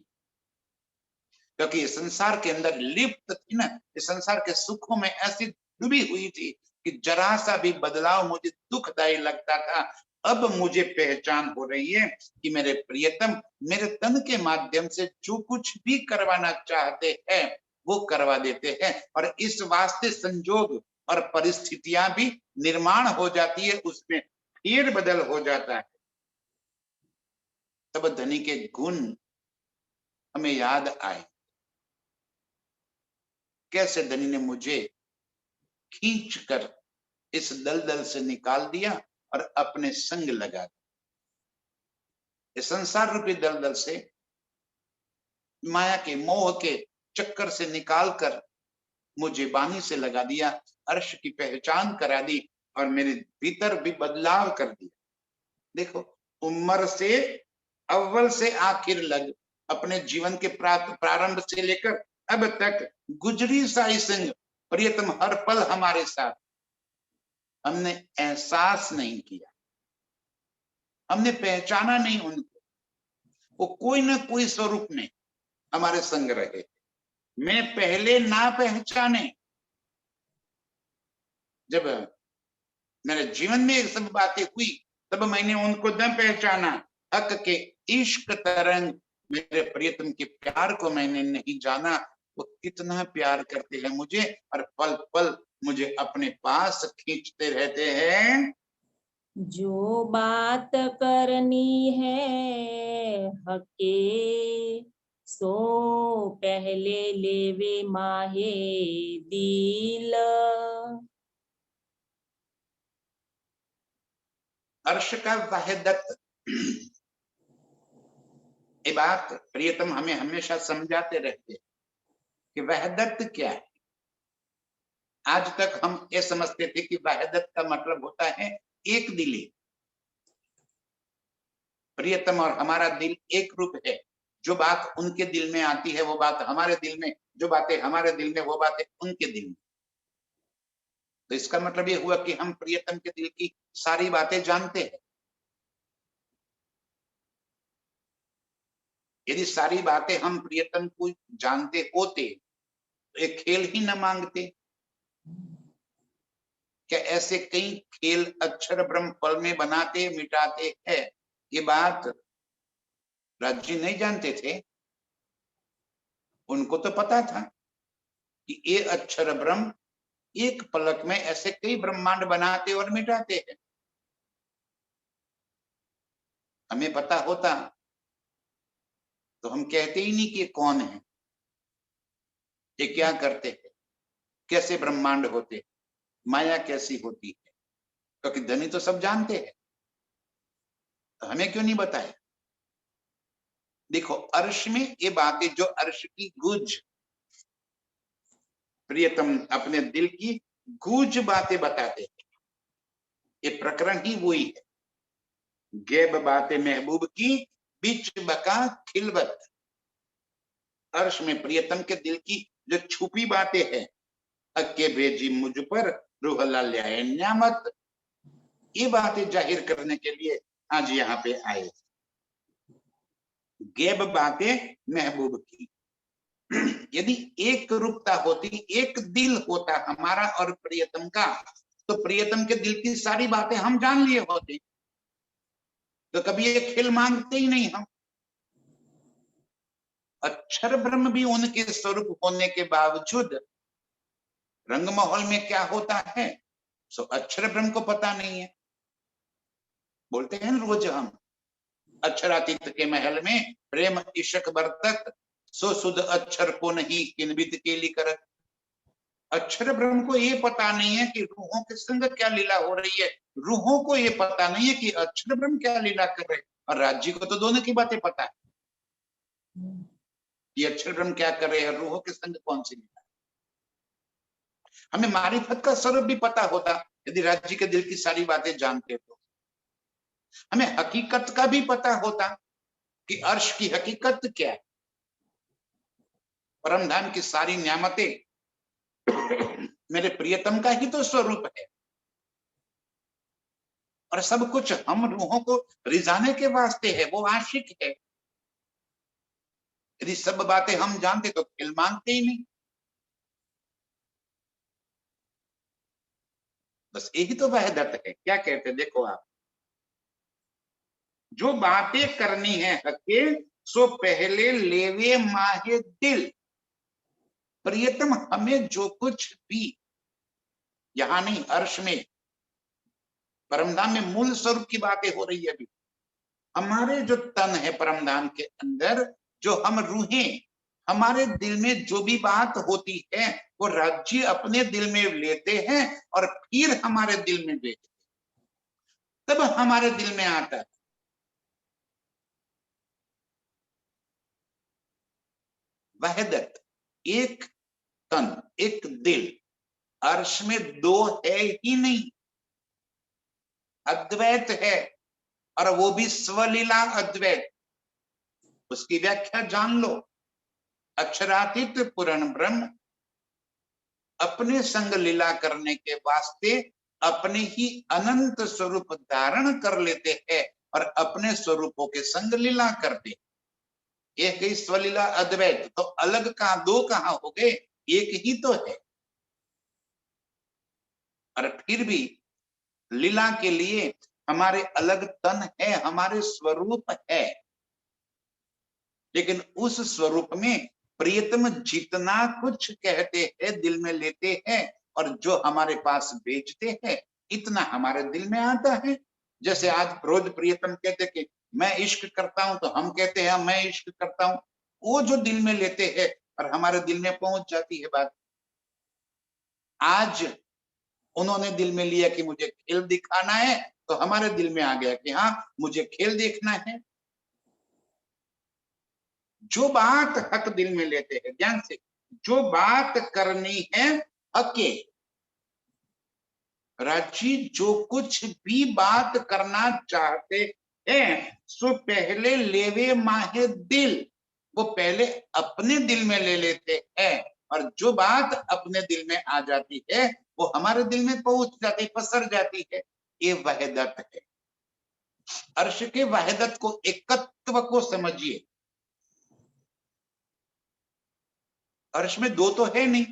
क्योंकि इस संसार के अंदर लिप्त थी ना, इस संसार के सुखों में ऐसी डूबी हुई थी कि जरा सा भी बदलाव मुझे दुखदायी लगता था। अब मुझे पहचान हो रही है कि मेरे प्रियतम मेरे तन के माध्यम से जो कुछ भी करवाना चाहते हैं वो करवा देते हैं, और इस वास्ते संजोग और परिस्थितियां भी निर्माण हो जाती है, उसमें फेर बदल हो जाता है। तब धनी के गुण हमें याद आए, कैसे धनी ने मुझे खींच कर इस दलदल से निकाल दिया और अपने संग लगा दिया। इस संसार रूपी दलदल से, माया के मोह के चक्कर से निकालकर मुझे बानी से लगा दिया, अर्श की पहचान करा दी और मेरे भीतर भी बदलाव कर दिया। देखो उम्र से अव्वल से आखिर लग, अपने जीवन के प्रारंभ से लेकर अब तक गुजरी साई संग प्रियतम हर पल हमारे साथ। हमने एहसास नहीं किया, हमने पहचाना नहीं उनको, वो कोई ना कोई स्वरूप में हमारे संग रहे। मैं पहले ना पहचाने, जब मेरे जीवन में ये सब बातें हुई तब मैंने उनको न पहचाना। हक के इश्क तरंग, मेरे प्रियतम के प्यार को मैंने नहीं जाना, वो कितना प्यार करते हैं मुझे और पल पल मुझे अपने पास खींचते रहते हैं।
जो बात करनी है हके, सो पहले लेवे माहे दिल।
अर्श का वाहिदत, ये बात प्रियतम हमें हमेशा समझाते रहते हैं कि वहदत क्या है। आज तक हम ये समझते थे कि वहदत का मतलब होता है एक दिली। प्रियतम और हमारा दिल एक रूप है। जो बात उनके दिल में आती है वो बात हमारे दिल में, जो बातें हमारे दिल में वो बातें उनके दिल में। तो इसका मतलब ये हुआ कि हम प्रियतम के दिल की सारी बातें जानते हैं। यदि सारी बातें हम प्रियतम को जानते होते तो एक खेल ही न मांगते। क्या ऐसे कई खेल अक्षर ब्रह्म फल में बनाते मिटाते हैं, ये बात राज जी नहीं जानते थे। उनको तो पता था कि ये अक्षर ब्रह्म एक पलक में ऐसे कई ब्रह्मांड बनाते और मिटाते हैं। हमें पता होता तो हम कहते ही नहीं कि ये कौन है, ये क्या करते हैं, कैसे ब्रह्मांड होते हैं, माया कैसी होती है, क्योंकि धनी तो सब जानते हैं। तो हमें क्यों नहीं बताया। देखो अर्श में ये बातें, जो अर्श की गूंज, प्रियतम अपने दिल की गूंज बातें बताते हैं। ये प्रकरण ही वही है। गैब बातें महबूब की, बीच बका खिलवत। अर्श में प्रियतम के दिल की जो छुपी बातें हैं, अक्के भेजी मुझ पर रूह लाए न्यामत, ये बातें जाहिर करने के लिए आज यहाँ पे आए। गैब बातें महबूब की। यदि एक रूपता होती, एक दिल होता हमारा और प्रियतम का, तो प्रियतम के दिल की सारी बातें हम जान लिए होते, तो कभी ये खेल मांगते ही नहीं हम। अक्षर ब्रह्म भी उनके स्वरूप होने के बावजूद रंग माहौल में क्या होता है सो अक्षर ब्रह्म को पता नहीं है। बोलते हैं रोज हम, अक्षरातीत के महल में प्रेम इशक बरतक, सो सुध अक्षर को नहीं किनबित के ली करत। अक्षर ब्रह्म को ये पता नहीं है कि रूहों के संग क्या लीला हो रही है, रूहों को ये पता नहीं है कि अक्षर ब्रह्म क्या लीला कर रहे हैं। और राज्य को तो दोनों की बातें पता है कि अक्षर ब्रह्म क्या कर रहे हैं, रूहों के संग कौन सी लीला। हमें मारिफत का स्वरूप भी पता होता यदि राज्य के दिल की सारी बातें जानते तो। हमें हकीकत का भी पता होता कि अर्श की हकीकत क्या है। परमधाम की सारी न्यामतें मेरे प्रियतम का ही तो स्वरूप है, और सब कुछ हम रूहों को रिझाने के वास्ते है, वो आशिक है। यदि सब बातें हम जानते तो खेल मांगते ही नहीं। बस यही तो वहदत है। क्या कहते देखो आप, जो बातें करनी है हके, सो पहले लेवे माहे दिल। प्रियतम हमें जो कुछ भी, यहां नहीं अर्श में परमधाम में मूल स्वरूप की बातें हो रही है अभी। हमारे जो तन है परमधाम के अंदर, जो हम रूहें, हमारे दिल में जो भी बात होती है वो राज्य अपने दिल में लेते हैं और फिर हमारे दिल में देते, तब हमारे दिल में आता है। वहदत, एक तन एक दिल। अर्श में दो है ही नहीं, अद्वैत है, और वो भी स्वलीला अद्वैत। उसकी व्याख्या जान लो। अक्षरातीत पूर्ण ब्रह्म अपने संग लीला करने के वास्ते अपने ही अनंत स्वरूप धारण कर लेते हैं और अपने स्वरूपों के संग लीला करते हैं। एक ही स्वलीला अद्वैत, तो अलग कहां, दो कहां हो गए, एक ही तो है। और फिर भी लीला के लिए हमारे अलग तन है, हमारे स्वरूप है, लेकिन उस स्वरूप में प्रियतम जितना कुछ कहते हैं दिल में लेते हैं, और जो हमारे पास बेचते हैं इतना हमारे दिल में आता है। जैसे आज रोज प्रियतम कहते कि मैं इश्क करता हूं, तो हम कहते हैं मैं इश्क करता हूं। वो जो दिल में लेते हैं और हमारे दिल में पहुंच जाती है बात। आज उन्होंने दिल में लिया कि मुझे खेल दिखाना है, तो हमारे दिल में आ गया कि हाँ मुझे खेल देखना है। जो बात हक दिल में लेते हैं, ध्यान से, जो बात करनी है हके, राजी जो कुछ भी बात करना चाहते हैं सो पहले लेवे माहे दिल, वो पहले अपने दिल में ले लेते हैं, और जो बात अपने दिल में आ जाती है वो हमारे दिल में पहुंच जाती, पसर जाती है। ये वहदत है। अर्श के वहदत को, एकत्व को समझिए। अर्श में दो तो है नहीं,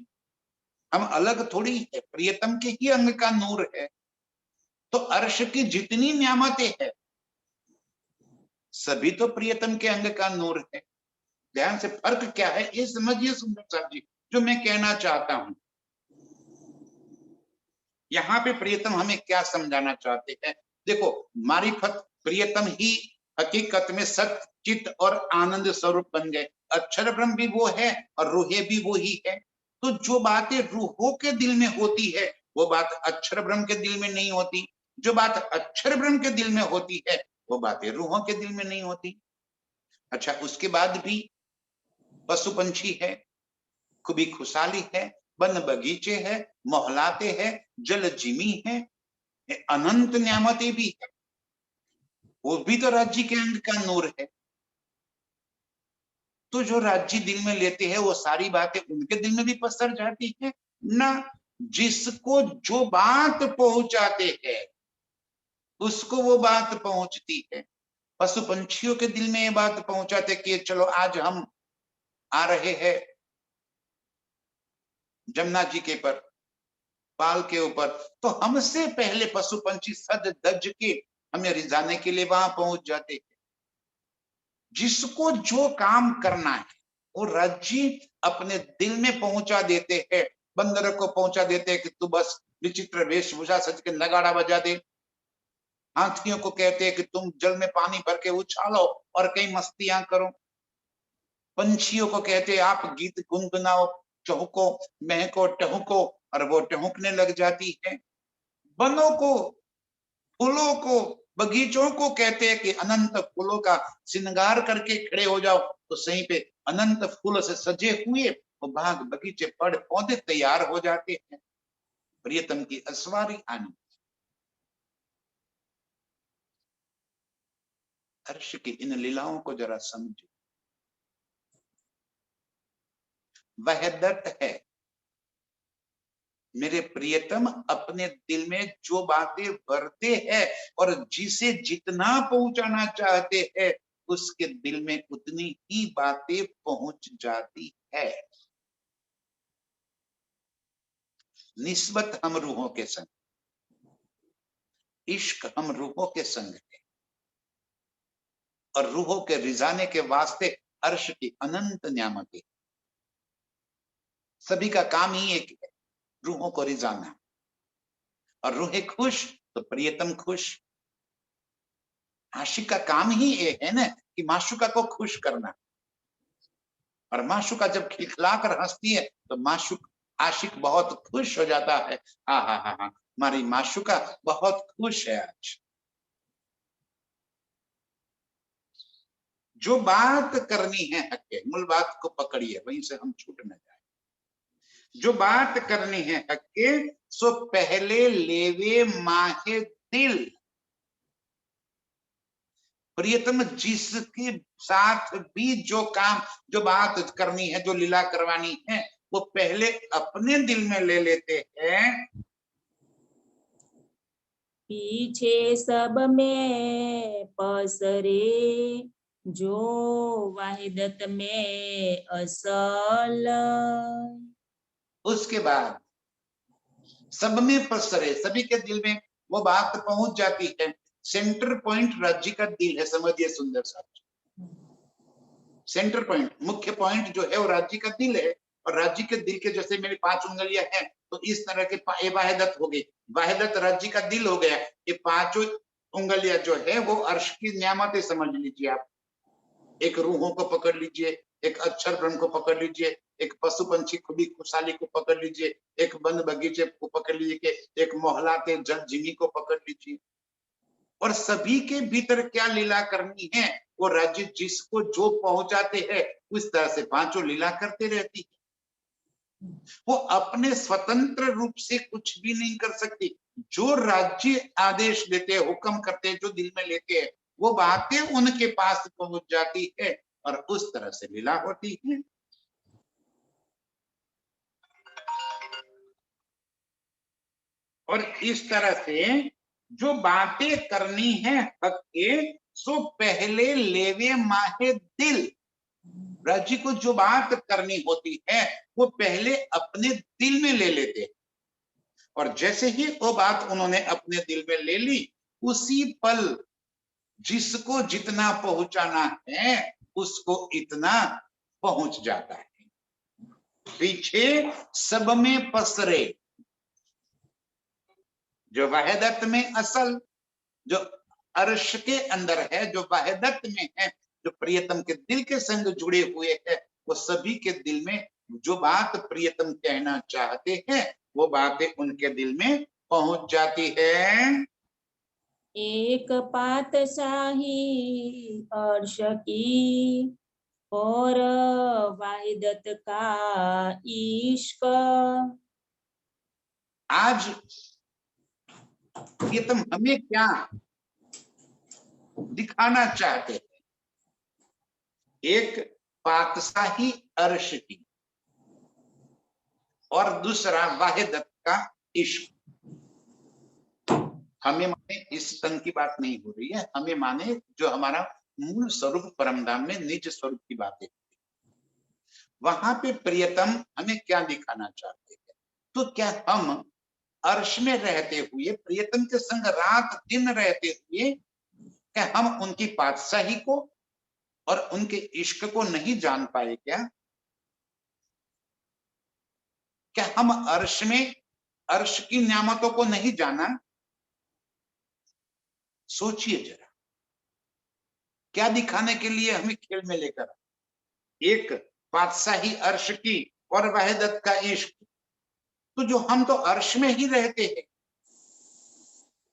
हम अलग थोड़ी है, प्रियतम के ही अंग का नूर है। तो अर्श की जितनी नियामतें है सभी तो प्रियतम के अंग का नूर है। ध्यान से, फर्क क्या है ये समझिए सुंदर साहब जी, जो मैं कहना चाहता हूं। यहाँ पे प्रियतम हमें क्या समझाना चाहते हैं? देखो, मारिफत प्रियतम ही हकीकत में सत्य, चित्त और आनंद स्वरूप बन गए। अक्षर ब्रह्म भी वो है और रूहे भी वो ही है। तो जो बातें रूहों के दिल में होती है वो बात अक्षर ब्रह्म के दिल में नहीं होती। जो बात अक्षर ब्रह्म के दिल में होती है वो बातें रूहों के दिल में नहीं होती। अच्छा, उसके बाद भी पशु पंछी है, खूबी खुशहाली है, वन बगीचे है, मोहलाते हैं, जल जिमी है, अनंत नियामतें भी है, वो भी तो राज्य के अंग का नूर है। तो जो राज्य दिल में लेते हैं वो सारी बातें उनके दिल में भी पसर जाती है ना। जिसको जो बात पहुंचाते हैं उसको वो बात पहुंचती है। पशु पंछियों के दिल में ये बात पहुंचाते कि चलो आज हम आ रहे हैं जमुना जी के पर पाल के ऊपर, तो हमसे पहले पशु पंछी सज धज के हमें रिझाने के लिए वहां पहुंच जाते हैं। जिसको जो काम करना है वो राज्य अपने दिल में पहुंचा देते हैं। बंदर को पहुंचा देते हैं कि तू बस विचित्र वेशभूषा सज के नगाड़ा बजा दे। हाथियों को कहते हैं कि तुम जल में पानी भर के उछालो और कई मस्तियां करो। पंछियों को कहते हैं आप गीत गुनगुनाओ, चहको, महको, टहको, और वो टहकने लग जाती है। वनों को, फूलों को, बगीचों को कहते हैं कि अनंत फूलों का श्रृंगार करके खड़े हो जाओ, तो सही पे अनंत फूलों से सजे हुए वो बाग बगीचे पेड़ पौधे तैयार हो जाते हैं। प्रियतम की असवारी आनी। अर्श की इन लीलाओं को जरा समझो। वहदत है, मेरे प्रियतम अपने दिल में जो बातें भरते हैं और जिसे जितना पहुंचाना चाहते हैं उसके दिल में उतनी ही बातें पहुंच जाती है। निस्बत हम रूहों के संग, इश्क हम रूहों के संग है, और रूहों के रिजाने के वास्ते अर्श की अनंत नियामतें। सभी का काम ही एक है, रूहों को रिजाना। और रूहें खुश तो प्रियतम खुश। आशिक का काम ही ये है ना कि माशुका को खुश करना। और माशुका जब खिलखिलाकर हंसती है तो माशुक, आशिक बहुत खुश हो जाता है। हाँ हाँ हाँ हाँ, हमारी माशुका बहुत खुश है आज। जो बात करनी है हक, मूल बात को पकड़िए, वहीं से हम छूट न जाए। जो बात करनी है हक सो पहले लेवे माहे दिल। प्रियतम जिसके साथ भी जो काम, जो बात करनी है, जो लीला करवानी है, वो पहले अपने दिल में ले लेते हैं।
पीछे सब में पसरे जो वाहिदत में असल।
उसके बाद सब में पसरे, सभी के दिल में वो बात पहुंच जाती है। सेंटर पॉइंट राज्य का दिल है, समझिए सुंदर साहब। सेंटर पॉइंट, मुख्य पॉइंट जो है वो राज्य का दिल है। और राज्य के दिल के जैसे मेरी 5 उंगलियां हैं, तो इस तरह के ये वाहिदत हो गई। वाहिदत राज्य का दिल हो गया। ये पांचों उंगलियां जो है वो अर्श की नियामतें समझ लीजिए आप। एक रूहों को पकड़ लीजिए, एक अक्षर ब्रह्म को पकड़ लीजिए, एक पशु पंछी खुदी खुशहाली को पकड़ लीजिए, एक वन बगीचे को पकड़ लीजिए, एक मोहलाते जल जिमी को पकड़ लीजिए। और सभी के भीतर क्या लीला करनी है, वो राज्य जिसको जो पहुंचाते हैं उस तरह से पांचों लीला करते रहती है। वो अपने स्वतंत्र रूप से कुछ भी नहीं कर सकती। जो राज्य आदेश देते हैं, हुक्म करते हैं, जो दिल में लेते हैं, वो बातें उनके पास पहुंच जाती है और उस तरह से लीला होती है। और इस तरह से जो बातें करनी है हक के, सो पहले लेवे माहे दिल। राज्य को जो बात करनी होती है वो पहले अपने दिल में ले लेते हैं, और जैसे ही वो बात उन्होंने अपने दिल में ले ली, उसी पल जिसको जितना पहुंचाना है उसको इतना पहुंच जाता है। पीछे सब में पसरे, जो वहदत में असल, जो अर्श के अंदर है, जो वहदत में है, जो प्रियतम के दिल के संग जुड़े हुए हैं, वो सभी के दिल में जो बात प्रियतम कहना चाहते हैं वो बातें उनके दिल में पहुंच जाती है।
एक पातशाही अर्श की और वाहिदत का इश्क।
आज प्रियतम हमें क्या दिखाना चाहते हैं? एक पातशाही अर्श की और दूसरा वाहिदत का इश्क। हमें माने इस तन की बात नहीं हो रही है, हमें माने जो हमारा मूल स्वरूप परमधाम में निज स्वरूप की बातें, वहां पे प्रियतम हमें क्या दिखाना चाहते हैं। तो क्या हम अर्श में रहते हुए, प्रियतम के संग रात दिन रहते हुए, क्या हम उनकी पातशाही को और उनके इश्क को नहीं जान पाए क्या? क्या हम अर्श में अर्श की नियामतों को नहीं जाना? सोचिए जरा, क्या दिखाने के लिए हमें खेल में लेकर? एक बादशाही अर्श की और वहदत का इश्क। तो जो हम तो अर्श में ही रहते हैं,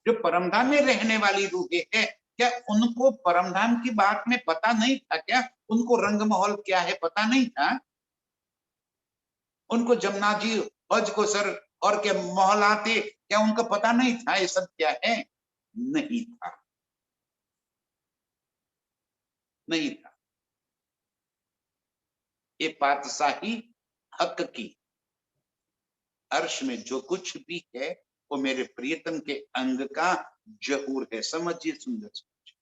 जो परमधाम में रहने वाली रूहें हैं, क्या उनको परमधाम की बात में पता नहीं था क्या? उनको रंग माहौल क्या है पता नहीं था? उनको जमुना जी, हज को सर और क्या मोहलाते, क्या उनको पता नहीं था ये सब क्या है? नहीं था, नहीं था। ये पातशाही हक की अर्श में जो कुछ भी है वो मेरे प्रियतम के अंग का जहूर है। समझिए, सुंदर समझिए।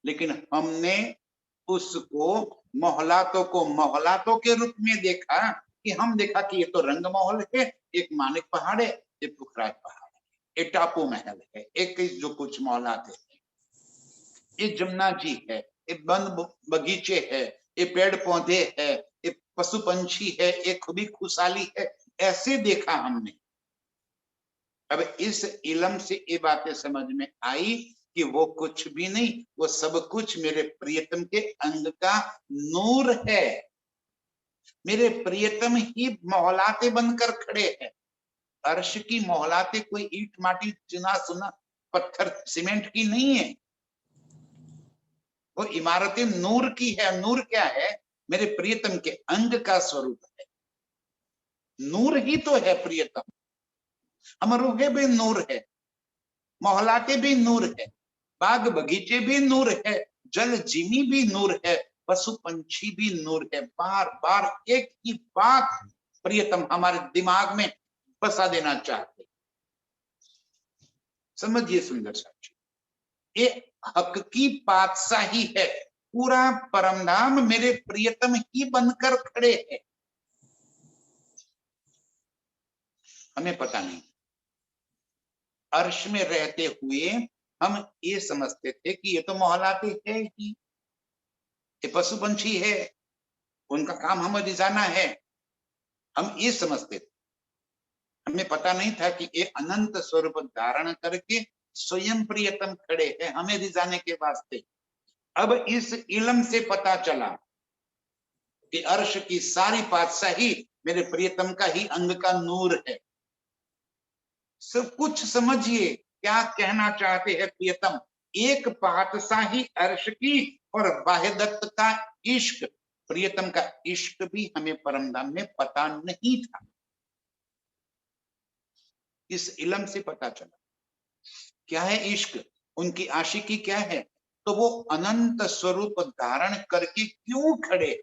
लेकिन हमने उसको मोहलातों को मोहलातों के रूप में देखा, कि हम देखा कि ये तो रंग महल है, एक मानिक पहाड़ है, ये पुखराज पहाड़ है, एक टापू महल है, एक जो कुछ मोहलात है, ये जमुना जी है, ये वन बगीचे है, ये पेड़ पौधे है, ये पशु पंछी है, ये खुदी खुशहाली है, ऐसे देखा हमने। अब इस इलम से ये बातें समझ में आई कि वो कुछ भी नहीं, वो सब कुछ मेरे प्रियतम के अंग का नूर है। मेरे प्रियतम ही मोहलाते बनकर खड़े हैं। अर्श की मोहलाते कोई ईट माटी चुना सुना पत्थर सीमेंट की नहीं है, वो इमारतें नूर की है। नूर क्या है? मेरे प्रियतम के अंग का स्वरूप है। नूर ही तो है प्रियतम। हम रूहे भी नूर है, मोहलाते भी नूर है, बाग बगीचे भी नूर है, जल जिमी भी नूर है, पशु पंछी भी नूर है। बार बार एक ही बात प्रियतम हमारे दिमाग में बसा देना चाहते। समझिए सुंदर साथी, ये हक की बादशाही है। पूरा परमधाम मेरे प्रियतम ही बनकर खड़े हैं। हमें पता नहीं, अर्श में रहते हुए हम ये समझते थे कि ये तो मोहलाते है ही, ये पशु पंछी है, उनका काम हमें रिझाना है, हम ये समझते थे। हमें पता नहीं था कि ये अनंत स्वरूप धारण करके स्वयं प्रियतम खड़े हैं हमें रिझाने के वास्ते। अब इस इल्म से पता चला कि अर्श की सारी पातशाही मेरे प्रियतम का ही अंग का नूर है। सब कुछ समझिए क्या कहना चाहते हैं प्रियतम। एक पातशाही अर्श की और वाहिदत्त का इश्क, प्रियतम का इश्क भी हमें परमधाम में पता नहीं था। इस इल्म से पता चला क्या है इश्क, उनकी आशिकी क्या है। तो वो अनंत स्वरूप धारण करके क्यों खड़े,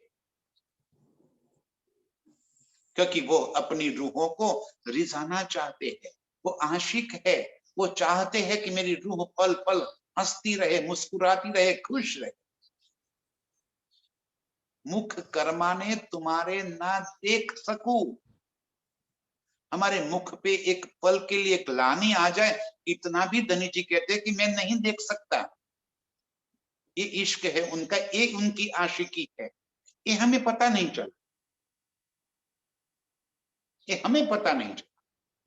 क्योंकि वो अपनी रूहों को रिझाना चाहते हैं। वो आशिक है, वो चाहते हैं कि मेरी रूह पल पल हंसती रहे, मुस्कुराती रहे, खुश रहे। मुख कर्माने तुम्हारे ना देख सकूं, हमारे मुख पे एक पल के लिए एक ग्लानि आ जाए, इतना भी धनी जी कहते हैं कि मैं नहीं देख सकता। ये इश्क है उनका, ये उनकी आशिकी है। ये हमें पता नहीं चला, ये हमें पता नहीं चला।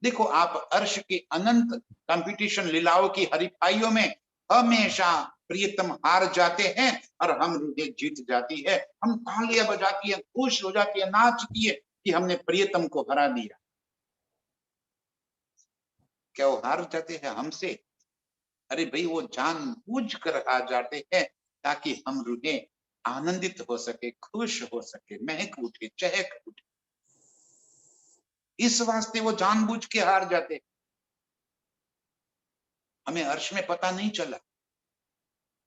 देखो आप अर्श की अनंत कंपटीशन लीलाओं की हरिफाइयों में हमेशा प्रियतम हार जाते हैं और हम रूहें जीत जाती है। हम तालियां बजाती है, खुश हो जाती है, नाचती है कि हमने प्रियतम को हरा दिया। क्या वो हार जाते हैं हमसे? अरे भाई वो जानबूझ कर हार जाते हैं ताकि हम रूहें आनंदित हो सके, खुश हो सके, महक उठे, चहक उठे। इस वास्ते वो जानबूझ के हार जाते। हमें अर्श में पता नहीं चला,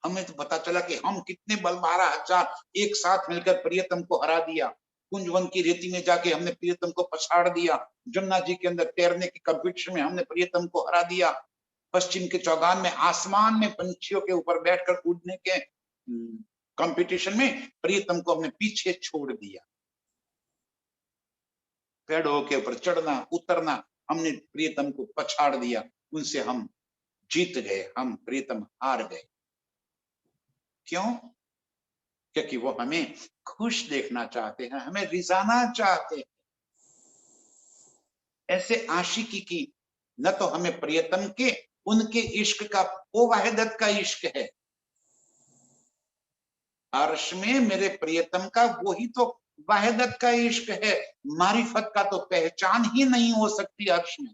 हमें तो पता चला कि हम कितने बल 12,000 एक साथ मिलकर प्रियतम को हरा दिया। कुंजवन की रेती में जाके हमने प्रियतम को पछाड़ दिया। जमुना जी के अंदर तैरने की कंपटीशन में हमने प्रियतम को हरा दिया। पश्चिम के चौगान में आसमान में पंछियों के ऊपर बैठकर उड़ने के कंपटीशन में प्रियतम को हमने पीछे छोड़ दिया। पेड़ों के ऊपर चढ़ना उतरना, हमने प्रियतम को पछाड़ दिया। उनसे हम जीत गए, हम प्रियतम हार गए। क्यों? क्योंकि वो हमें खुश देखना चाहते हैं, हमें रिझाना चाहते हैं। ऐसे आशिकी की न तो हमें प्रियतम के उनके इश्क का, वो वाहिदत का इश्क है। अर्श में मेरे प्रियतम का वही तो वाहिदत का इश्क है। मारिफत का तो पहचान ही नहीं हो सकती अर्श में,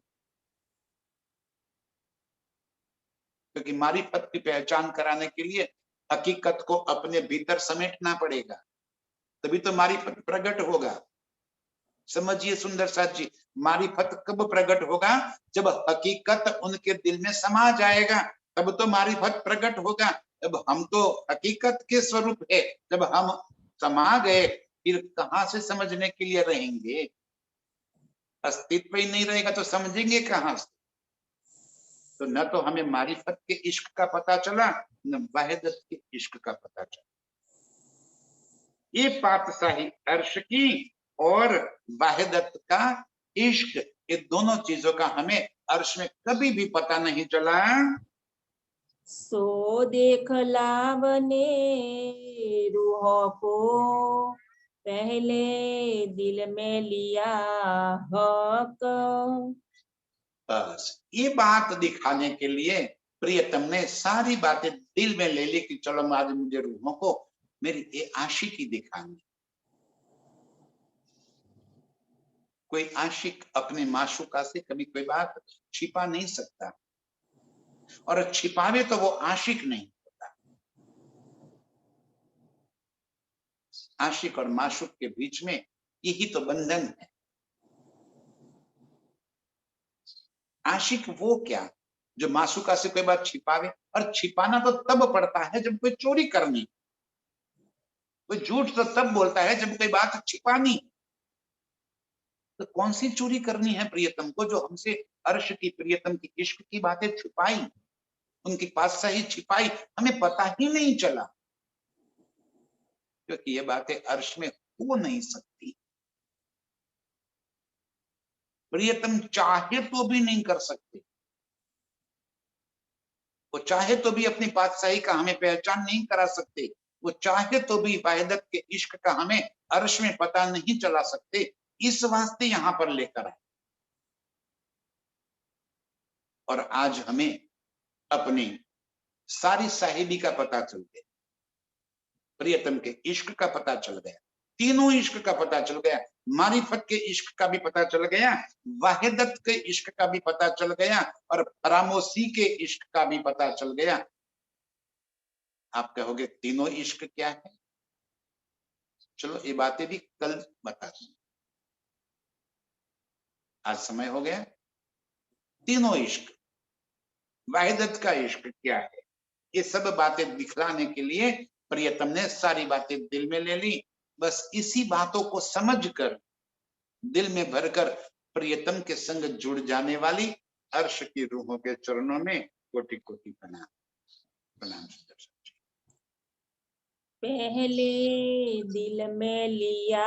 क्योंकि मारिफत की पहचान कराने के लिए हकीकत को अपने भीतर समेटना पड़ेगा, तभी तो मारिफत प्रकट होगा। समझिए सुंदर साथ जी, मारिफत कब प्रकट होगा? जब हकीकत उनके दिल में समा जाएगा, तब तो मारिफत प्रकट होगा। जब हम तो हकीकत के स्वरूप है, जब हम समा गए फिर कहां से समझने के लिए रहेंगे? अस्तित्व ही नहीं रहेगा तो समझेंगे कहां से? तो न तो हमें मारिफत के इश्क का पता चला, न वाहिदत के इश्क का पता चला। ये पातशाही अर्श की और वाहिदत का इश्क, ये दोनों चीजों का हमें अर्श में कभी भी पता नहीं चला।
सो देख लावने रूहों को, पहले दिल में लिया हक।
बस ये बात दिखाने के लिए प्रियतम ने सारी बातें दिल में ले ली कि चलो आज मुझे रूहों को मेरी ये आशिकी दिखानी। कोई आशिक अपने माशूका से कभी कोई बात छिपा नहीं सकता, और छिपावे तो वो आशिक नहीं होता। आशिक और माशूक के बीच में यही तो बंधन है। आशिक वो क्या जो माशूका से कोई बात छिपावे, और छिपाना तो तब पड़ता है जब कोई चोरी करनी, कोई झूठ तो तब बोलता है जब कोई बात छिपानी। तो कौन सी चोरी करनी है प्रियतम को जो हमसे अर्श की, प्रियतम की इश्क की बातें छुपाई, उनके पास सही छिपाई, हमें पता ही नहीं चला, क्योंकि ये बातें अर्श में हो नहीं सकती। प्रियतम चाहे तो भी नहीं कर सकते, वो चाहे तो भी अपनी बादशाही का हमें पहचान नहीं करा सकते, वो चाहे तो भी वाहिदत के इश्क का हमें अर्श में पता नहीं चला सकते। इस वास्ते यहां पर लेकर आए। और आज हमें अपनी सारी साहिबी का पता चल गया, प्रियतम के इश्क का पता चल गया, तीनों इश्क का पता चल गया, मारिफत के इश्क का भी पता चल गया, वाहिदत के इश्क का भी पता चल गया और फरामोशी के इश्क का भी पता चल गया। आप कहोगे तीनों इश्क क्या है? चलो ये बातें भी कल बता दूं, आज समय हो गया। तीनों इश्क, वाहिदत का इश्क क्या है, ये सब बातें दिखलाने के लिए प्रियतम ने सारी बातें दिल में ले ली। बस इसी बातों को समझकर दिल में भरकर प्रियतम के संग जुड़ जाने वाली अर्श की रूहों के चरणों में कोटि कोटि प्रणाम। प्रणाम सुंदर सा।
पहले दिल में लिया